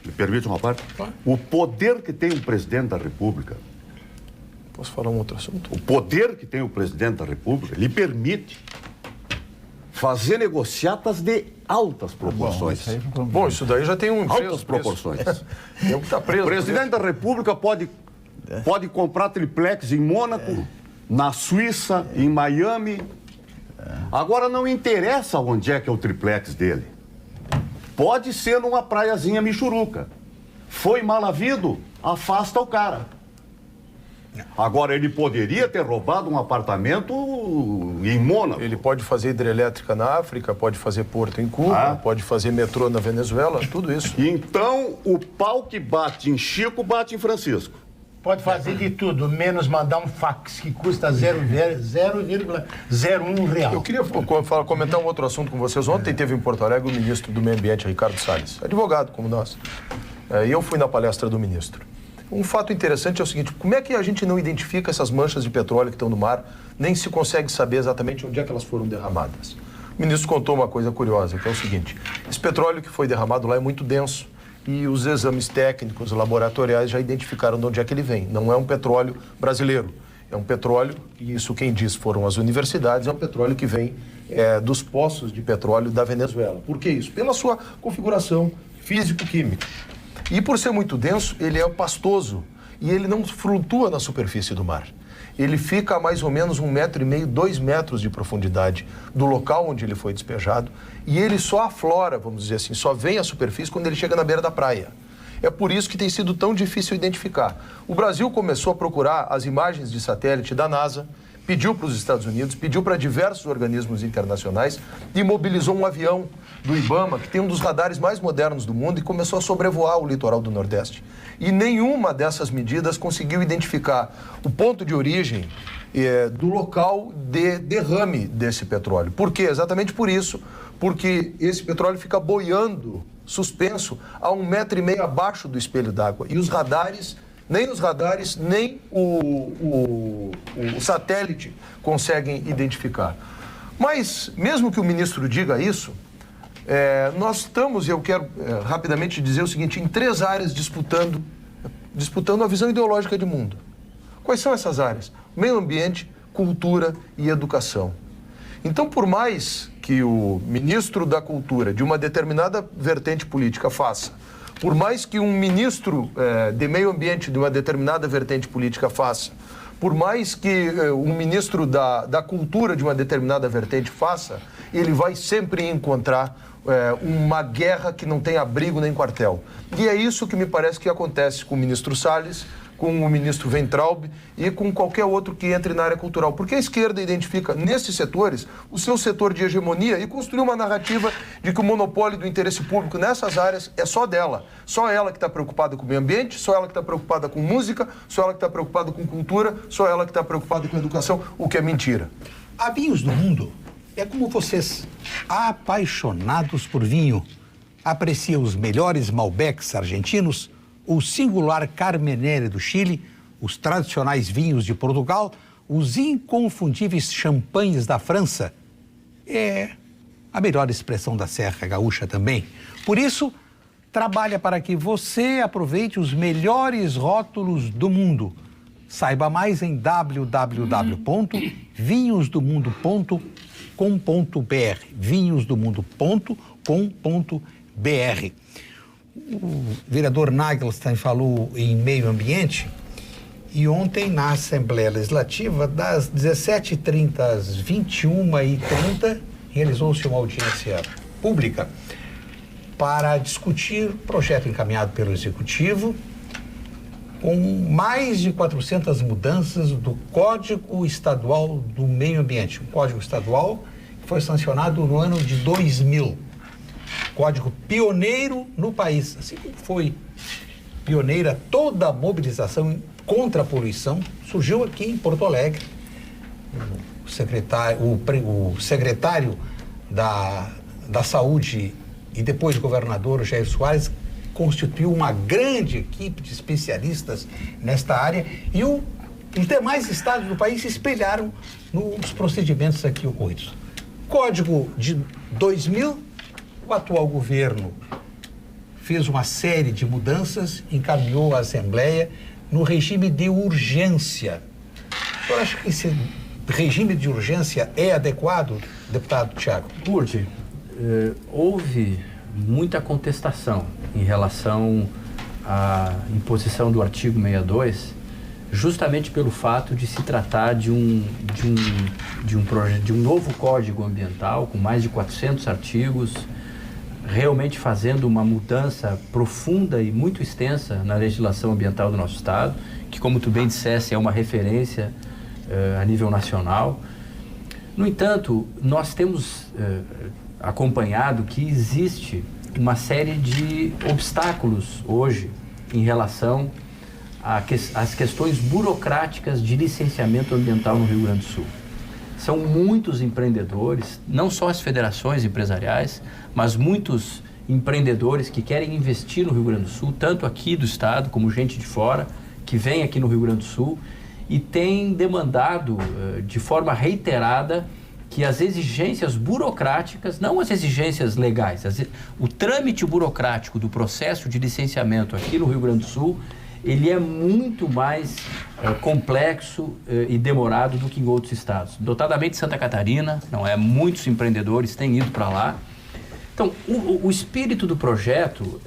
G: me permite uma parte?
B: Claro.
G: O poder que tem o presidente da República.
D: Posso falar um outro assunto?
G: O poder que tem o presidente da República lhe permite fazer negociatas de altas proporções.
D: Bom, isso daí já tem um preso.
G: Altas proporções.
D: Tem um que está preso.
G: O presidente da República pode comprar triplex em Mônaco, na Suíça, em Miami. Agora não interessa onde é que é o triplex dele. Pode ser numa praiazinha Michuruca. Foi mal havido, afasta o cara. Agora, ele poderia ter roubado um apartamento em Mônaco.
D: Ele pode fazer hidrelétrica na África, pode fazer porto em Cuba, pode fazer metrô na Venezuela, tudo isso.
G: Então, o pau que bate em Chico, bate em Francisco.
F: Pode fazer de tudo, menos mandar um fax que custa 0,01 real.
D: Eu queria comentar um outro assunto com vocês. Ontem teve em Porto Alegre o ministro do Meio Ambiente, Ricardo Salles, advogado como nós. E eu fui na palestra do ministro. Um fato interessante é o seguinte: como é que a gente não identifica essas manchas de petróleo que estão no mar, nem se consegue saber exatamente onde é que elas foram derramadas? O ministro contou uma coisa curiosa, que é o seguinte: esse petróleo que foi derramado lá é muito denso e os exames técnicos, laboratoriais já identificaram de onde é que ele vem. Não é um petróleo brasileiro, é um petróleo, e isso quem diz foram as universidades, é um petróleo que vem dos poços de petróleo da Venezuela. Por que isso? Pela sua configuração físico-química. E por ser muito denso, ele é pastoso e ele não flutua na superfície do mar. Ele fica a mais ou menos 1,5 metro, 2 metros de profundidade do local onde ele foi despejado e ele só aflora, vamos dizer assim, só vem à superfície quando ele chega na beira da praia. É por isso que tem sido tão difícil identificar. O Brasil começou a procurar as imagens de satélite da NASA, pediu para os Estados Unidos, pediu para diversos organismos internacionais e mobilizou um avião do IBAMA, que tem um dos radares mais modernos do mundo, e começou a sobrevoar o litoral do Nordeste. E nenhuma dessas medidas conseguiu identificar o ponto de origem do local de derrame desse petróleo. Por quê? Exatamente por isso, porque esse petróleo fica boiando, suspenso, a 1,5 metro abaixo do espelho d'água. E os radares... Nem os radares, nem o satélite conseguem identificar. Mas, mesmo que o ministro diga isso, nós estamos, e eu quero rapidamente dizer o seguinte, em 3 áreas disputando a visão ideológica de mundo. Quais são essas áreas? Meio ambiente, cultura e educação. Então, por mais que o ministro da Cultura de uma determinada vertente política faça, por mais que um ministro de meio ambiente de uma determinada vertente política faça, por mais que um ministro da cultura de uma determinada vertente faça, ele vai sempre encontrar uma guerra que não tem abrigo nem quartel. E é isso que me parece que acontece com o ministro Salles, com o ministro Weintraub e com qualquer outro que entre na área cultural. Porque a esquerda identifica, nesses setores, o seu setor de hegemonia e construiu uma narrativa de que o monopólio do interesse público nessas áreas é só dela. Só ela que está preocupada com o meio ambiente, só ela que está preocupada com música, só ela que está preocupada com cultura, só ela que está preocupada com educação, o que é mentira.
B: Há vinhos do mundo. É como vocês, apaixonados por vinho, apreciam os melhores Malbecs argentinos, o singular Carmenere do Chile, os tradicionais vinhos de Portugal, os inconfundíveis champanhes da França. É a melhor expressão da Serra Gaúcha também. Por isso, trabalha para que você aproveite os melhores rótulos do mundo. Saiba mais em www.vinhosdomundo.com.br, vinhosdomundo.com.br. O vereador Nagelstein falou em meio ambiente e ontem na Assembleia Legislativa, das 17h30 às 21h30, realizou-se uma audiência pública para discutir o projeto encaminhado pelo Executivo com mais de 400 mudanças do Código Estadual do Meio Ambiente, um Código Estadual que foi sancionado no ano de 2000, código pioneiro no país, assim como foi pioneira toda a mobilização contra a poluição, surgiu aqui em Porto Alegre. O secretário da Saúde e depois governador Jair Soares constituiu uma grande equipe de especialistas nesta área e os demais estados do país se espelharam nos procedimentos aqui ocorridos. Código de 2000, o atual governo fez uma série de mudanças, encaminhou à Assembleia no regime de urgência. O senhor acha que esse regime de urgência é adequado, deputado Tiago?
E: Urge, houve muita contestação em relação à imposição do artigo 62, justamente pelo fato de se tratar de um novo Código Ambiental com mais de 400 artigos, realmente fazendo uma mudança profunda e muito extensa na legislação ambiental do nosso estado, que, como tu bem disseste, é uma referência a nível nacional. No entanto, nós temos acompanhado que existe uma série de obstáculos hoje em relação às questões burocráticas de licenciamento ambiental no Rio Grande do Sul. São muitos empreendedores, não só as federações empresariais, mas muitos empreendedores que querem investir no Rio Grande do Sul, tanto aqui do estado como gente de fora, que vem aqui no Rio Grande do Sul e tem demandado de forma reiterada que as exigências burocráticas, não as exigências legais, o trâmite burocrático do processo de licenciamento aqui no Rio Grande do Sul, ele é muito mais complexo e demorado do que em outros estados. Notadamente Santa Catarina, não é? Muitos empreendedores têm ido para lá. Então, o espírito do projeto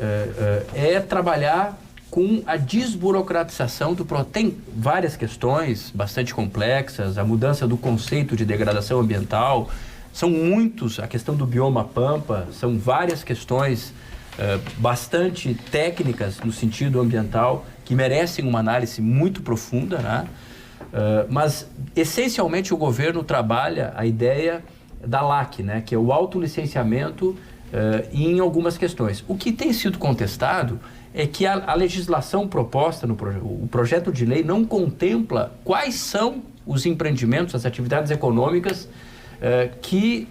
E: é trabalhar com a desburocratização do processo. Tem várias questões bastante complexas, a mudança do conceito de degradação ambiental, são muitos, a questão do bioma pampa, são várias questões bastante técnicas no sentido ambiental, que merecem uma análise muito profunda, né? Mas, essencialmente, o governo trabalha a ideia da LAC, né? Que é o autolicenciamento em algumas questões. O que tem sido contestado é que a legislação proposta o projeto de lei não contempla quais são os empreendimentos, as atividades econômicas que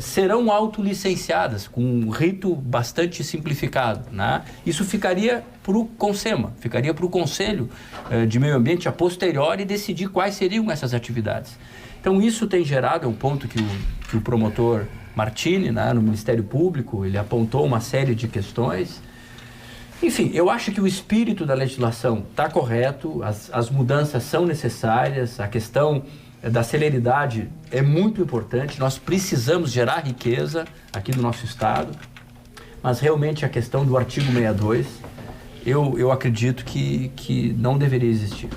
E: serão autolicenciadas, com um rito bastante simplificado, né? Isso ficaria para o CONSEMA, ficaria para o Conselho de Meio Ambiente a posteriori decidir quais seriam essas atividades. Então isso tem gerado, é um ponto que o promotor Martini, né, no Ministério Público, ele apontou uma série de questões. Enfim, eu acho que o espírito da legislação está correto, as mudanças são necessárias, a questão da celeridade é muito importante, nós precisamos gerar riqueza aqui no nosso estado, mas realmente a questão do artigo 62, eu acredito que não deveria existir.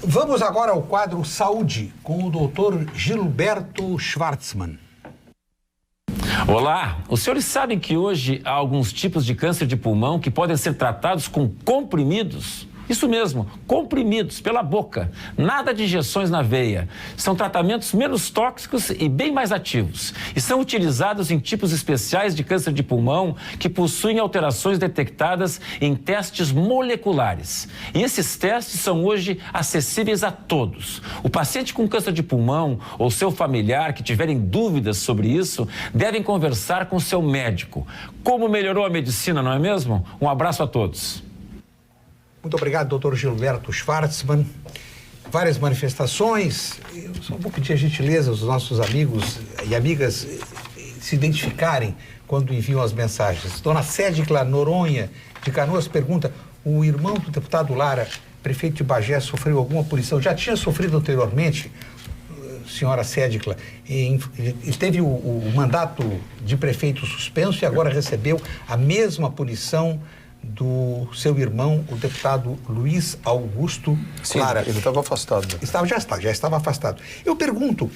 B: Vamos agora ao quadro Saúde, com o doutor Gilberto Schwartzman.
H: Olá, os senhores sabem que hoje há alguns tipos de câncer de pulmão que podem ser tratados com comprimidos? Isso mesmo, comprimidos pela boca, nada de injeções na veia. São tratamentos menos tóxicos e bem mais ativos. E são utilizados em tipos especiais de câncer de pulmão que possuem alterações detectadas em testes moleculares. E esses testes são hoje acessíveis a todos. O paciente com câncer de pulmão ou seu familiar que tiverem dúvidas sobre isso, devem conversar com seu médico. Como melhorou a medicina, não é mesmo? Um abraço a todos.
B: Muito obrigado, doutor Gilberto Schwartzman. Várias manifestações. Eu só vou pedir a gentileza aos nossos amigos e amigas se identificarem quando enviam as mensagens. Dona Cédicla Noronha, de Canoas, pergunta: o irmão do deputado Lara, prefeito de Bagé, sofreu alguma punição? Já tinha sofrido anteriormente, senhora Sédicla, e teve o mandato de prefeito suspenso e agora recebeu a mesma punição do seu irmão, o deputado Luiz Augusto Lara.
D: Ele estava afastado.
B: Já estava afastado. Eu pergunto,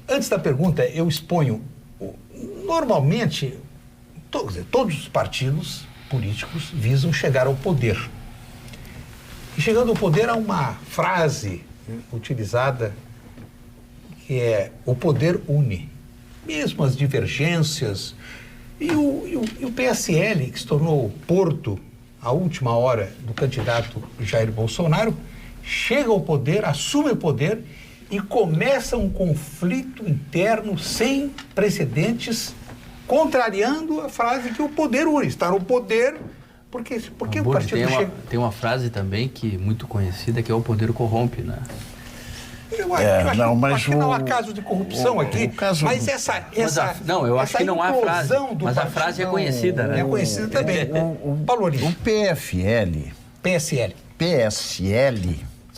B: antes da pergunta, eu exponho, normalmente, todos os partidos políticos visam chegar ao poder. E chegando ao poder há uma frase utilizada que é: o poder une. Mesmo as divergências. E o PSL, que se tornou porto à última hora do candidato Jair Bolsonaro, chega ao poder, assume o poder e começa um conflito interno sem precedentes, contrariando a frase que o poder une. Está no poder, porque o partido chega...
E: Tem uma frase também que muito conhecida, que é: o poder corrompe, né?
B: Eu acho que não há caso de corrupção aqui, mas
E: eu acho que não há frase, mas a frase é conhecida, né?
B: É conhecida também.
C: O PSL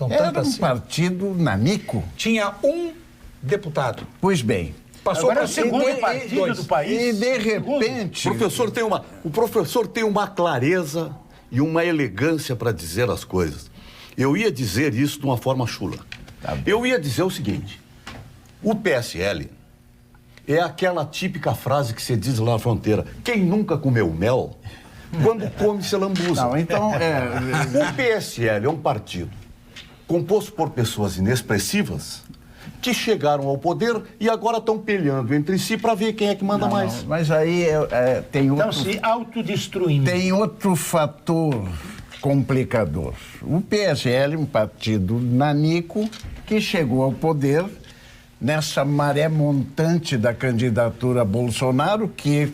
C: era um partido nanico.
B: Tinha um deputado.
C: Pois bem.
B: Passou para
F: o segundo partido do país.
C: E de repente...
G: O professor tem uma clareza e uma elegância para dizer as coisas. Eu ia dizer isso de uma forma chula. Eu ia dizer o seguinte: o PSL é aquela típica frase que se diz lá na fronteira: quem nunca comeu mel, quando come se lambuza.
C: Não, então,
G: O PSL é um partido composto por pessoas inexpressivas que chegaram ao poder e agora estão peleando entre si para ver quem é que manda mais.
C: Não, mas aí tem outro...
F: Estão se autodestruindo.
C: Tem outro fator complicador. O PSL, um partido nanico, que chegou ao poder nessa maré montante da candidatura Bolsonaro, que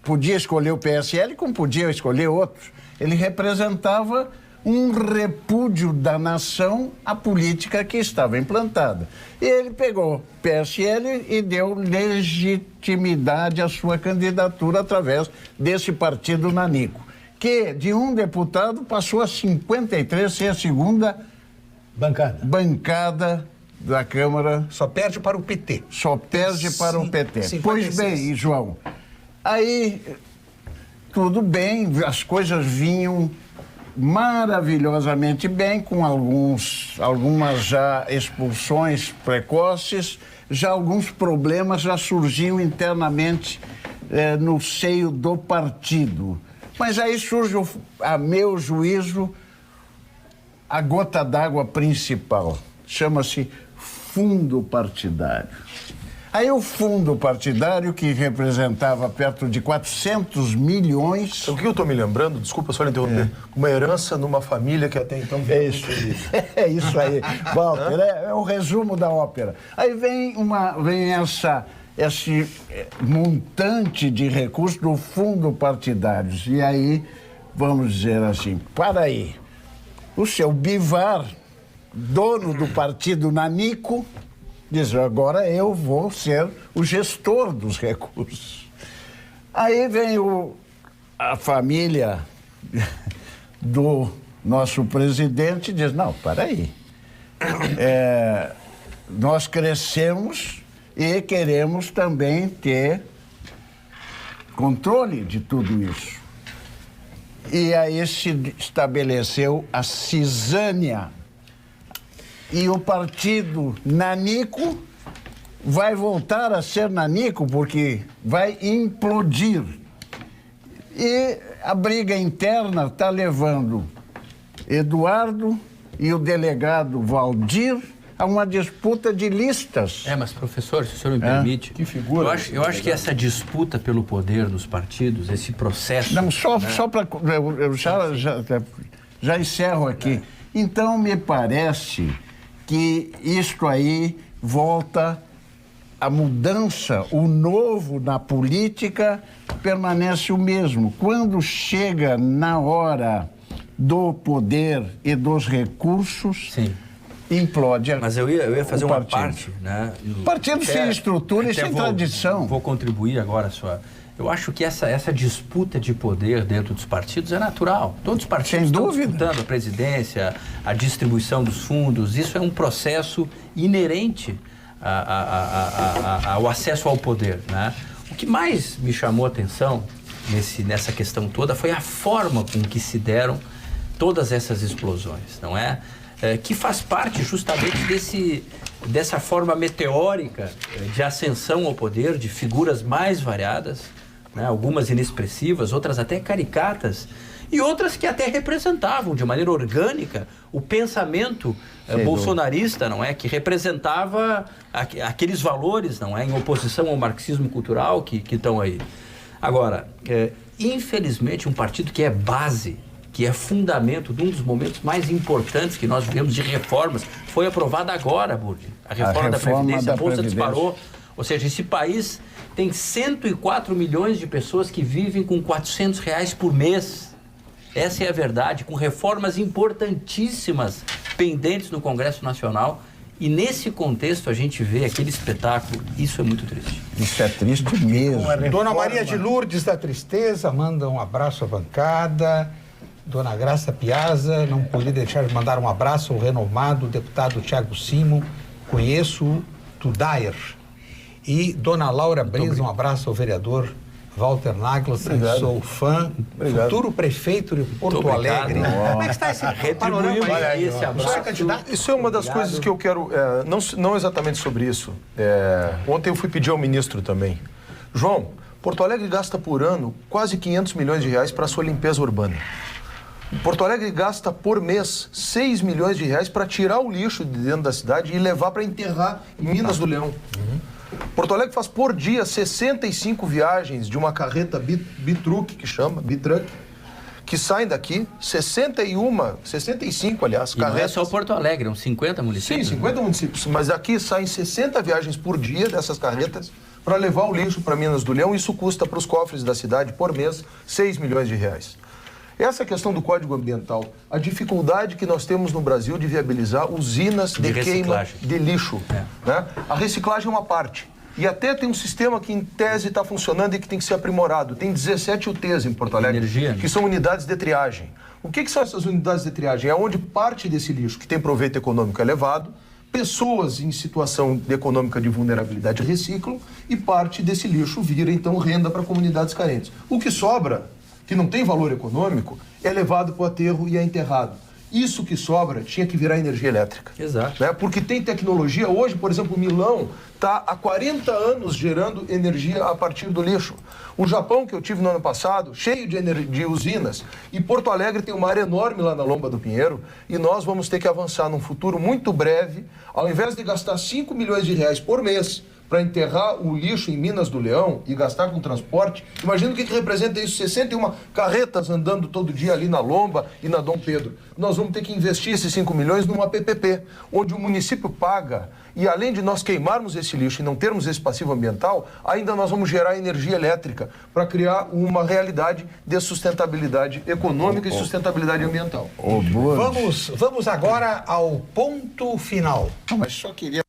C: podia escolher o PSL como podia escolher outros. Ele representava um repúdio da nação à política que estava implantada. E ele pegou o PSL e deu legitimidade à sua candidatura através desse partido nanico, que de um deputado passou a 53, ser a segunda bancada da Câmara.
B: Só perde para o PT.
C: Só perde para o PT.
B: 56.
C: Pois bem, João, aí tudo bem, as coisas vinham maravilhosamente bem, com algumas já expulsões precoces, já alguns problemas já surgiam internamente no seio do partido. Mas aí surge, a meu juízo, a gota d'água principal. Chama-se fundo partidário. Aí o fundo partidário, que representava perto de 400 milhões...
D: O que eu estou me lembrando, desculpa só lhe interromper, uma herança numa família que até então...
C: É isso aí, Walter, é o resumo da ópera. Aí vem esse montante de recursos do fundo partidário. E aí, vamos dizer assim, para aí, o seu Bivar, dono do partido nanico, diz: agora eu vou ser o gestor dos recursos. Aí vem a família do nosso presidente e diz: não, para aí. Nós crescemos e queremos também ter controle de tudo isso. E aí se estabeleceu a cisânia. E o partido nanico vai voltar a ser nanico porque vai implodir. E a briga interna está levando Eduardo e o delegado Valdir a uma disputa de listas.
E: Mas professor, se o senhor me permite...
D: Que figura.
E: Eu acho que essa disputa pelo poder dos partidos, esse processo...
C: Não, só para... Eu já encerro aqui. Então, me parece que isto aí volta, a mudança, o novo na política permanece o mesmo. Quando chega na hora do poder e dos recursos,
E: sim,
C: implode.
E: Mas eu ia fazer uma parte, né?
C: Partido sem estrutura e sem tradição.
E: Vou contribuir agora a sua... Eu acho que essa disputa de poder dentro dos partidos é natural. Todos os partidos estão disputando a presidência, a distribuição dos fundos. Isso é um processo inerente ao acesso ao poder, né? O que mais me chamou a atenção nessa questão toda foi a forma com que se deram todas essas explosões, não é? Que faz parte justamente dessa forma meteórica de ascensão ao poder de figuras mais variadas, né? Algumas inexpressivas, outras até caricatas, e outras que até representavam de maneira orgânica o pensamento bolsonarista, não é? Que representava aqueles valores, não é? Em oposição ao marxismo cultural que estão aí. Agora, infelizmente, um partido que é base, que é fundamento de um dos momentos mais importantes que nós vivemos de reformas, foi aprovada agora, Burdi. A reforma da Previdência, a Bolsa disparou. Ou seja, esse país tem 104 milhões de pessoas que vivem com R$400 por mês. Essa é a verdade, com reformas importantíssimas pendentes no Congresso Nacional. E nesse contexto a gente vê aquele espetáculo. Isso é muito triste.
C: Isso é triste mesmo.
B: Dona Maria de Lourdes da Tristeza manda um abraço à bancada. Dona Graça Piazza, não podia deixar de mandar um abraço ao renomado deputado Thiago Simo. Conheço Tudair. E Dona Laura Brisa, um abraço ao vereador Walter Nagelsson, sou fã, futuro prefeito de Porto Alegre. Como é que está esse panorama aí?
E: Esse abraço.
D: Isso é uma das coisas que eu quero, não exatamente sobre isso. Ontem eu fui pedir ao ministro também. João, Porto Alegre gasta por ano quase R$500 milhões para a sua limpeza urbana. Porto Alegre gasta por mês R$6 milhões para tirar o lixo de dentro da cidade e levar para enterrar em Minas do Leão. Porto Alegre faz por dia 65 viagens de uma carreta bitruck, que saem daqui, 65, aliás,
E: carretas. Não é só Porto Alegre, são 50 municípios.
D: Sim, 50 municípios, mas daqui saem 60 viagens por dia dessas carretas para levar o lixo para Minas do Leão. Isso custa para os cofres da cidade, por mês, R$6 milhões. Essa questão do Código Ambiental, a dificuldade que nós temos no Brasil de viabilizar usinas de queima de lixo. Né? A reciclagem é uma parte. E até tem um sistema que, em tese, está funcionando e que tem que ser aprimorado. Tem 17 UTs em Porto Alegre, que são unidades de triagem. O que são essas unidades de triagem? É onde parte desse lixo, que tem proveito econômico elevado, pessoas em situação econômica de vulnerabilidade reciclam e parte desse lixo vira, então, renda para comunidades carentes. O que sobra, que não tem valor econômico, é levado para o aterro e é enterrado. Isso que sobra tinha que virar energia elétrica.
E: Exato.
D: Né? Porque tem tecnologia. Hoje, por exemplo, Milão está há 40 anos gerando energia a partir do lixo. O Japão, que eu tive no ano passado, cheio de usinas. E Porto Alegre tem uma área enorme lá na Lomba do Pinheiro. E nós vamos ter que avançar num futuro muito breve. Ao invés de gastar R$5 milhões por mês para enterrar o lixo em Minas do Leão e gastar com transporte, imagina o que representa isso, 61 carretas andando todo dia ali na Lomba e na Dom Pedro. Nós vamos ter que investir esses 5 milhões numa PPP, onde o município paga, e além de nós queimarmos esse lixo e não termos esse passivo ambiental, ainda nós vamos gerar energia elétrica para criar uma realidade de sustentabilidade econômica e sustentabilidade ambiental.
B: Vamos agora ao ponto final.
C: Mas só queria...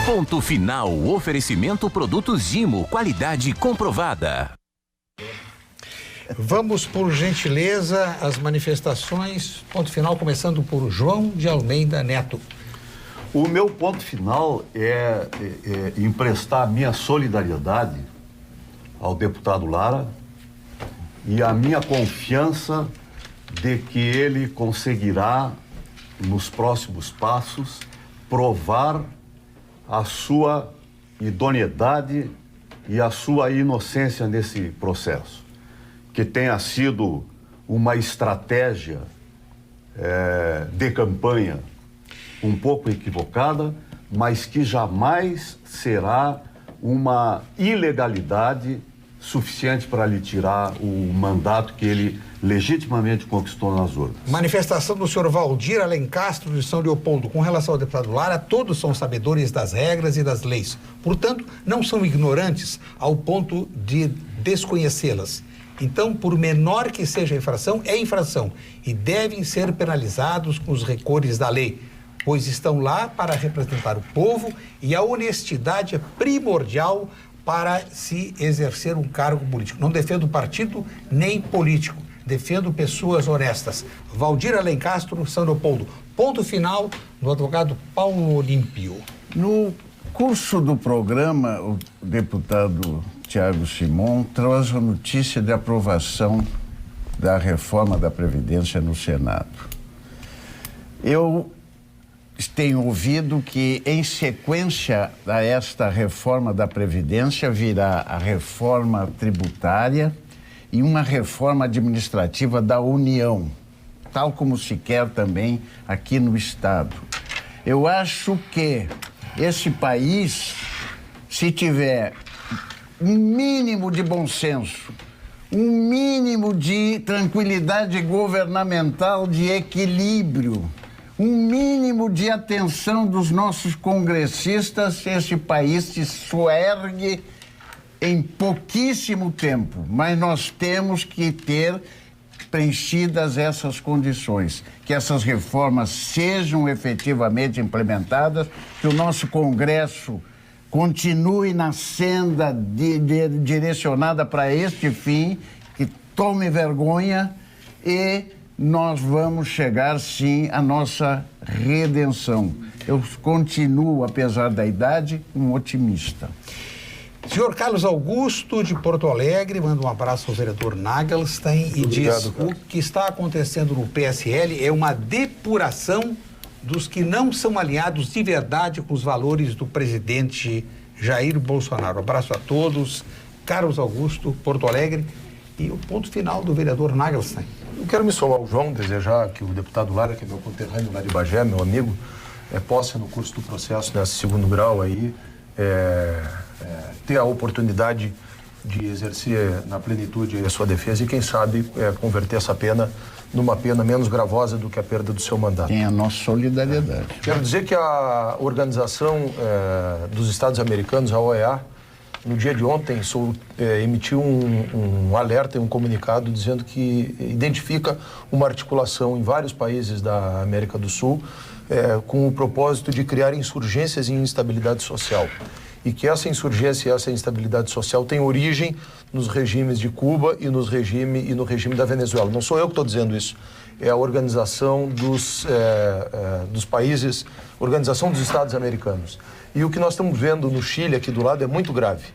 A: Ponto final, oferecimento produtos Gimo, qualidade comprovada.
B: Vamos, por gentileza, às manifestações. Ponto final, começando por João de Almeida Neto.
G: O meu ponto final é emprestar a minha solidariedade ao deputado Lara e a minha confiança de que ele conseguirá, nos próximos passos, provar a sua idoneidade e a sua inocência nesse processo. Que tenha sido uma estratégia de campanha um pouco equivocada, mas que jamais será uma ilegalidade suficiente para lhe tirar o mandato que ele legitimamente conquistou nas urnas.
B: Manifestação do senhor Valdir Alencastro de São Leopoldo. Com relação ao deputado Lara, todos são sabedores das regras e das leis. Portanto, não são ignorantes ao ponto de desconhecê-las. Então, por menor que seja a infração, é infração. E devem ser penalizados com os rigores da lei, pois estão lá para representar o povo e a honestidade é primordial para se exercer um cargo político. Não defendo partido nem político, defendo pessoas honestas. Valdir Alencastro, São Leopoldo. Ponto final do advogado Paulo Olímpio.
C: No curso do programa, o deputado Tiago Simon trouxe a notícia de aprovação da reforma da Previdência no Senado. Eu tenho ouvido que, em sequência a esta reforma da Previdência, virá a reforma tributária e uma reforma administrativa da União, tal como se quer também aqui no Estado. Eu acho que esse país, se tiver um mínimo de bom senso, um mínimo de tranquilidade governamental, de equilíbrio, um mínimo de atenção dos nossos congressistas, esse país se soergue em pouquíssimo tempo. Mas nós temos que ter preenchidas essas condições, que essas reformas sejam efetivamente implementadas, que o nosso Congresso continue na senda direcionada para este fim, que tome vergonha e nós vamos chegar, sim, à nossa redenção. Eu continuo, apesar da idade, um otimista.
B: Senhor Carlos Augusto, de Porto Alegre, manda um abraço ao vereador Nagelstein e diz: o que está acontecendo no PSL é uma depuração dos que não são alinhados de verdade com os valores do presidente Jair Bolsonaro. Abraço a todos. Carlos Augusto, Porto Alegre. E o ponto final do vereador Nagelstein.
D: Eu quero me somar ao João, desejar que o deputado Lara, que é meu conterrâneo lá de Bagé, meu amigo, possa, no curso do processo, nesse segundo grau aí, ter a oportunidade de exercer na plenitude a sua defesa e, quem sabe, converter essa pena numa pena menos gravosa do que a perda do seu mandato.
C: Tem a nossa solidariedade.
D: Quero dizer que a Organização dos Estados Americanos, a OEA, no dia de ontem, emitiu um alerta e um comunicado dizendo que identifica uma articulação em vários países da América do Sul com o propósito de criar insurgências e instabilidade social. E que essa insurgência e essa instabilidade social tem origem nos regimes de Cuba e no regime da Venezuela. Não sou eu que estou dizendo isso. É a Organização dos Países, Organização dos Estados Americanos. E o que nós estamos vendo no Chile, aqui do lado, é muito grave.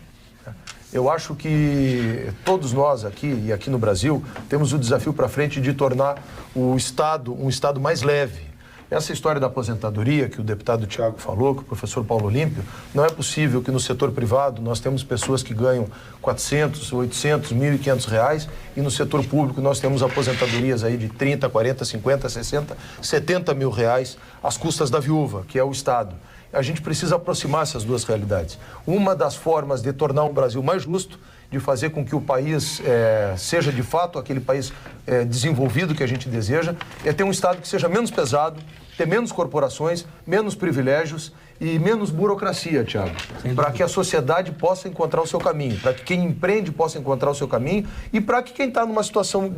D: Eu acho que todos nós aqui, e aqui no Brasil, temos o desafio para frente de tornar o Estado um Estado mais leve. Essa história da aposentadoria que o deputado Tiago falou, que o professor Paulo Olímpio, não é possível que no setor privado nós temos pessoas que ganham 400, 800, 1.500 reais e no setor público nós temos aposentadorias aí de 30, 40, 50, 60, 70 mil reais às custas da viúva, que é o Estado. A gente precisa aproximar essas duas realidades. Uma das formas de tornar o Brasil mais justo, de fazer com que o país seja de fato aquele país desenvolvido que a gente deseja, é ter um Estado que seja menos pesado, ter menos corporações, menos privilégios e menos burocracia, Tiago, para que a sociedade possa encontrar o seu caminho, para que quem empreende possa encontrar o seu caminho e para que quem está numa situação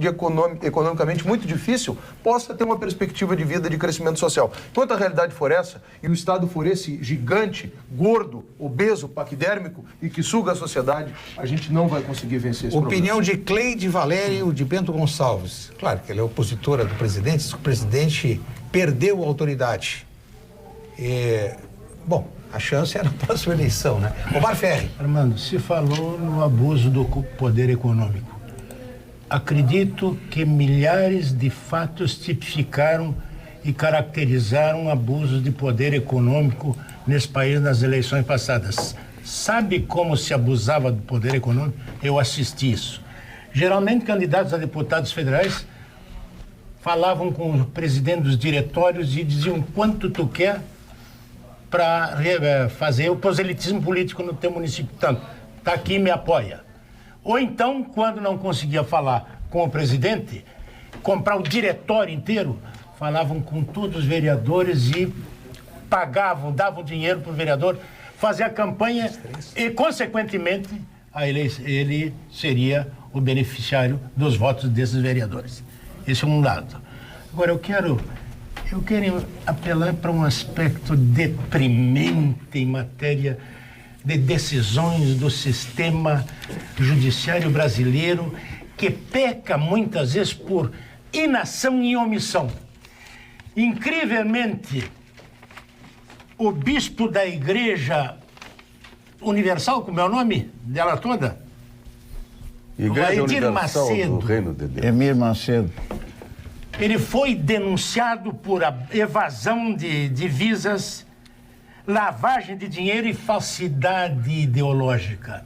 D: economicamente muito difícil possa ter uma perspectiva de vida, de crescimento social. Enquanto a realidade for essa e o Estado for esse gigante, gordo, obeso, paquidérmico e que suga a sociedade, a gente não vai conseguir vencer esse problema.
B: Opinião de Cleide Valério de Bento Gonçalves. Claro que ela é opositora do presidente, o presidente perdeu a autoridade. Bom, a chance era a próxima eleição, né? Omar Ferri.
F: Armando, se falou no abuso do poder econômico. Acredito que milhares de fatos tipificaram e caracterizaram abusos de poder econômico nesse país nas eleições passadas. Sabe como se abusava do poder econômico? Eu assisti isso. Geralmente, candidatos a deputados federais falavam com o presidente dos diretórios e diziam quanto tu quer para fazer o proselitismo político no teu município. Tanto, tá aqui, me apoia. Ou então, quando não conseguia falar com o presidente, comprar o diretório inteiro, falavam com todos os vereadores e pagavam, davam dinheiro para o vereador fazer a campanha e, consequentemente, ele seria o beneficiário dos votos desses vereadores. Esse é um lado. Agora, eu quero apelar para um aspecto deprimente em matéria de decisões do sistema judiciário brasileiro, que peca muitas vezes por inação e omissão. Incrivelmente, o bispo da Igreja Universal, como é o nome dela toda?
G: Igreja
F: Edir
G: Universal
F: Macedo.
G: do Reino de Deus.
C: Emir Macedo.
F: Ele foi denunciado por evasão de divisas, lavagem de dinheiro e falsidade ideológica.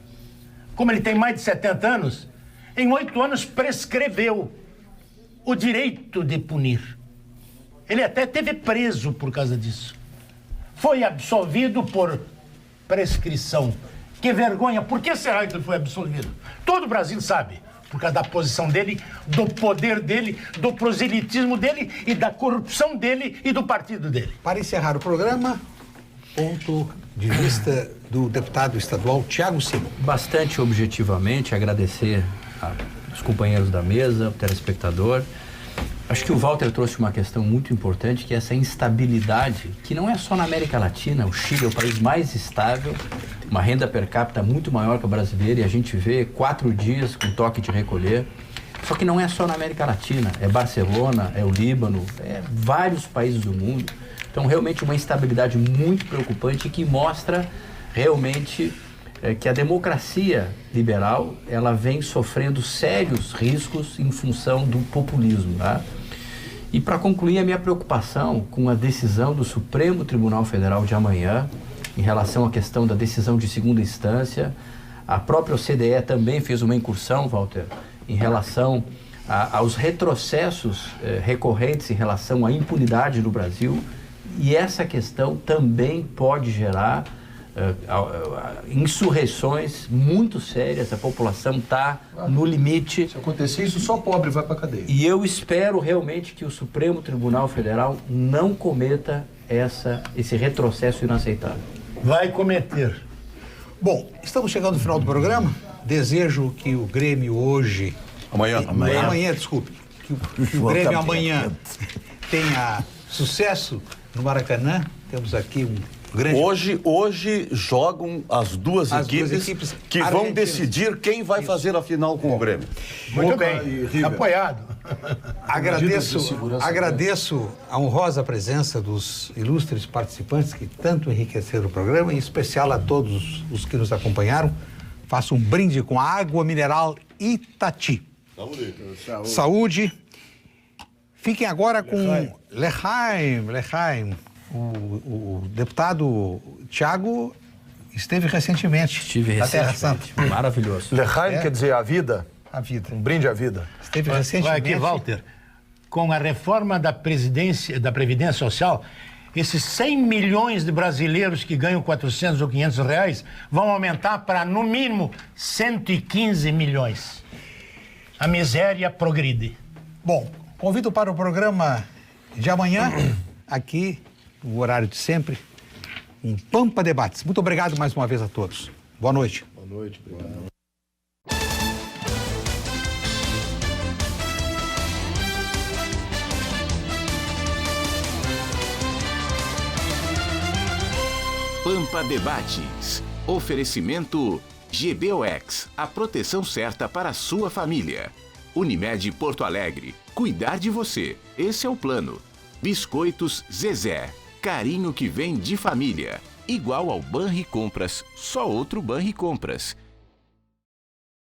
F: Como ele tem mais de 70 anos, em 8 anos prescreveu o direito de punir. Ele até teve preso por causa disso. Foi absolvido por prescrição. Que vergonha! Por que será que ele foi absolvido? Todo o Brasil sabe. Por causa da posição dele, do poder dele, do proselitismo dele e da corrupção dele e do partido dele.
B: Para encerrar o programa, ponto de vista do deputado estadual Thiago Simão.
E: Bastante objetivamente, agradecer aos companheiros da mesa, ao telespectador. Acho que o Walter trouxe uma questão muito importante, que é essa instabilidade, que não é só na América Latina. O Chile é o país mais estável, uma renda per capita muito maior que a brasileira, e a gente vê 4 dias com toque de recolher. Só que não é só na América Latina, é Barcelona, é o Líbano, é vários países do mundo. Então, realmente uma instabilidade muito preocupante, que mostra realmente que a democracia liberal, ela vem sofrendo sérios riscos em função do populismo, tá? E para concluir, a minha preocupação com a decisão do Supremo Tribunal Federal de amanhã, em relação à questão da decisão de segunda instância. A própria OCDE também fez uma incursão, Walter, em relação aos retrocessos recorrentes em relação à impunidade no Brasil, e essa questão também pode gerar insurreições muito sérias. A população está no limite.
D: Se acontecer isso, só pobre vai para a cadeia.
E: E eu espero realmente que o Supremo Tribunal Federal não cometa esse retrocesso inaceitável.
F: Vai cometer.
B: Bom, estamos chegando ao final do programa. Desejo que o Grêmio hoje... Amanhã, desculpe. Que o Grêmio amanhã tenha sucesso no Maracanã. Temos aqui um grande...
G: Hoje jogam as duas equipes que vão decidir quem vai fazer a final com o Grêmio.
F: Muito bem, apoiado.
B: Agradeço a honrosa presença dos ilustres participantes que tanto enriqueceram o programa, em especial a todos os que nos acompanharam. Faço um brinde com a água mineral Itati. Saúde. Fiquem agora com Lehaim. O deputado Thiago esteve recentemente.
E: Na Terra Santa. Maravilhoso.
D: Lehaim quer dizer a vida?
B: A vida.
D: Um brinde à vida.
B: Esteve recentemente.
F: Vai aqui, Walter. Com a reforma da Previdência Social, esses 100 milhões de brasileiros que ganham 400 ou 500 reais vão aumentar para, no mínimo, 115 milhões. A miséria progride.
B: Bom, convido para o programa de amanhã, aqui, no horário de sempre, um Pampa Debates. Muito obrigado mais uma vez a todos. Boa noite.
D: Boa noite, obrigado.
A: Pampa Debates. Oferecimento GBOX, a proteção certa para a sua família. Unimed Porto Alegre, cuidar de você, esse é o plano. Biscoitos Zezé, carinho que vem de família. Igual ao Banricompras, só outro Banricompras.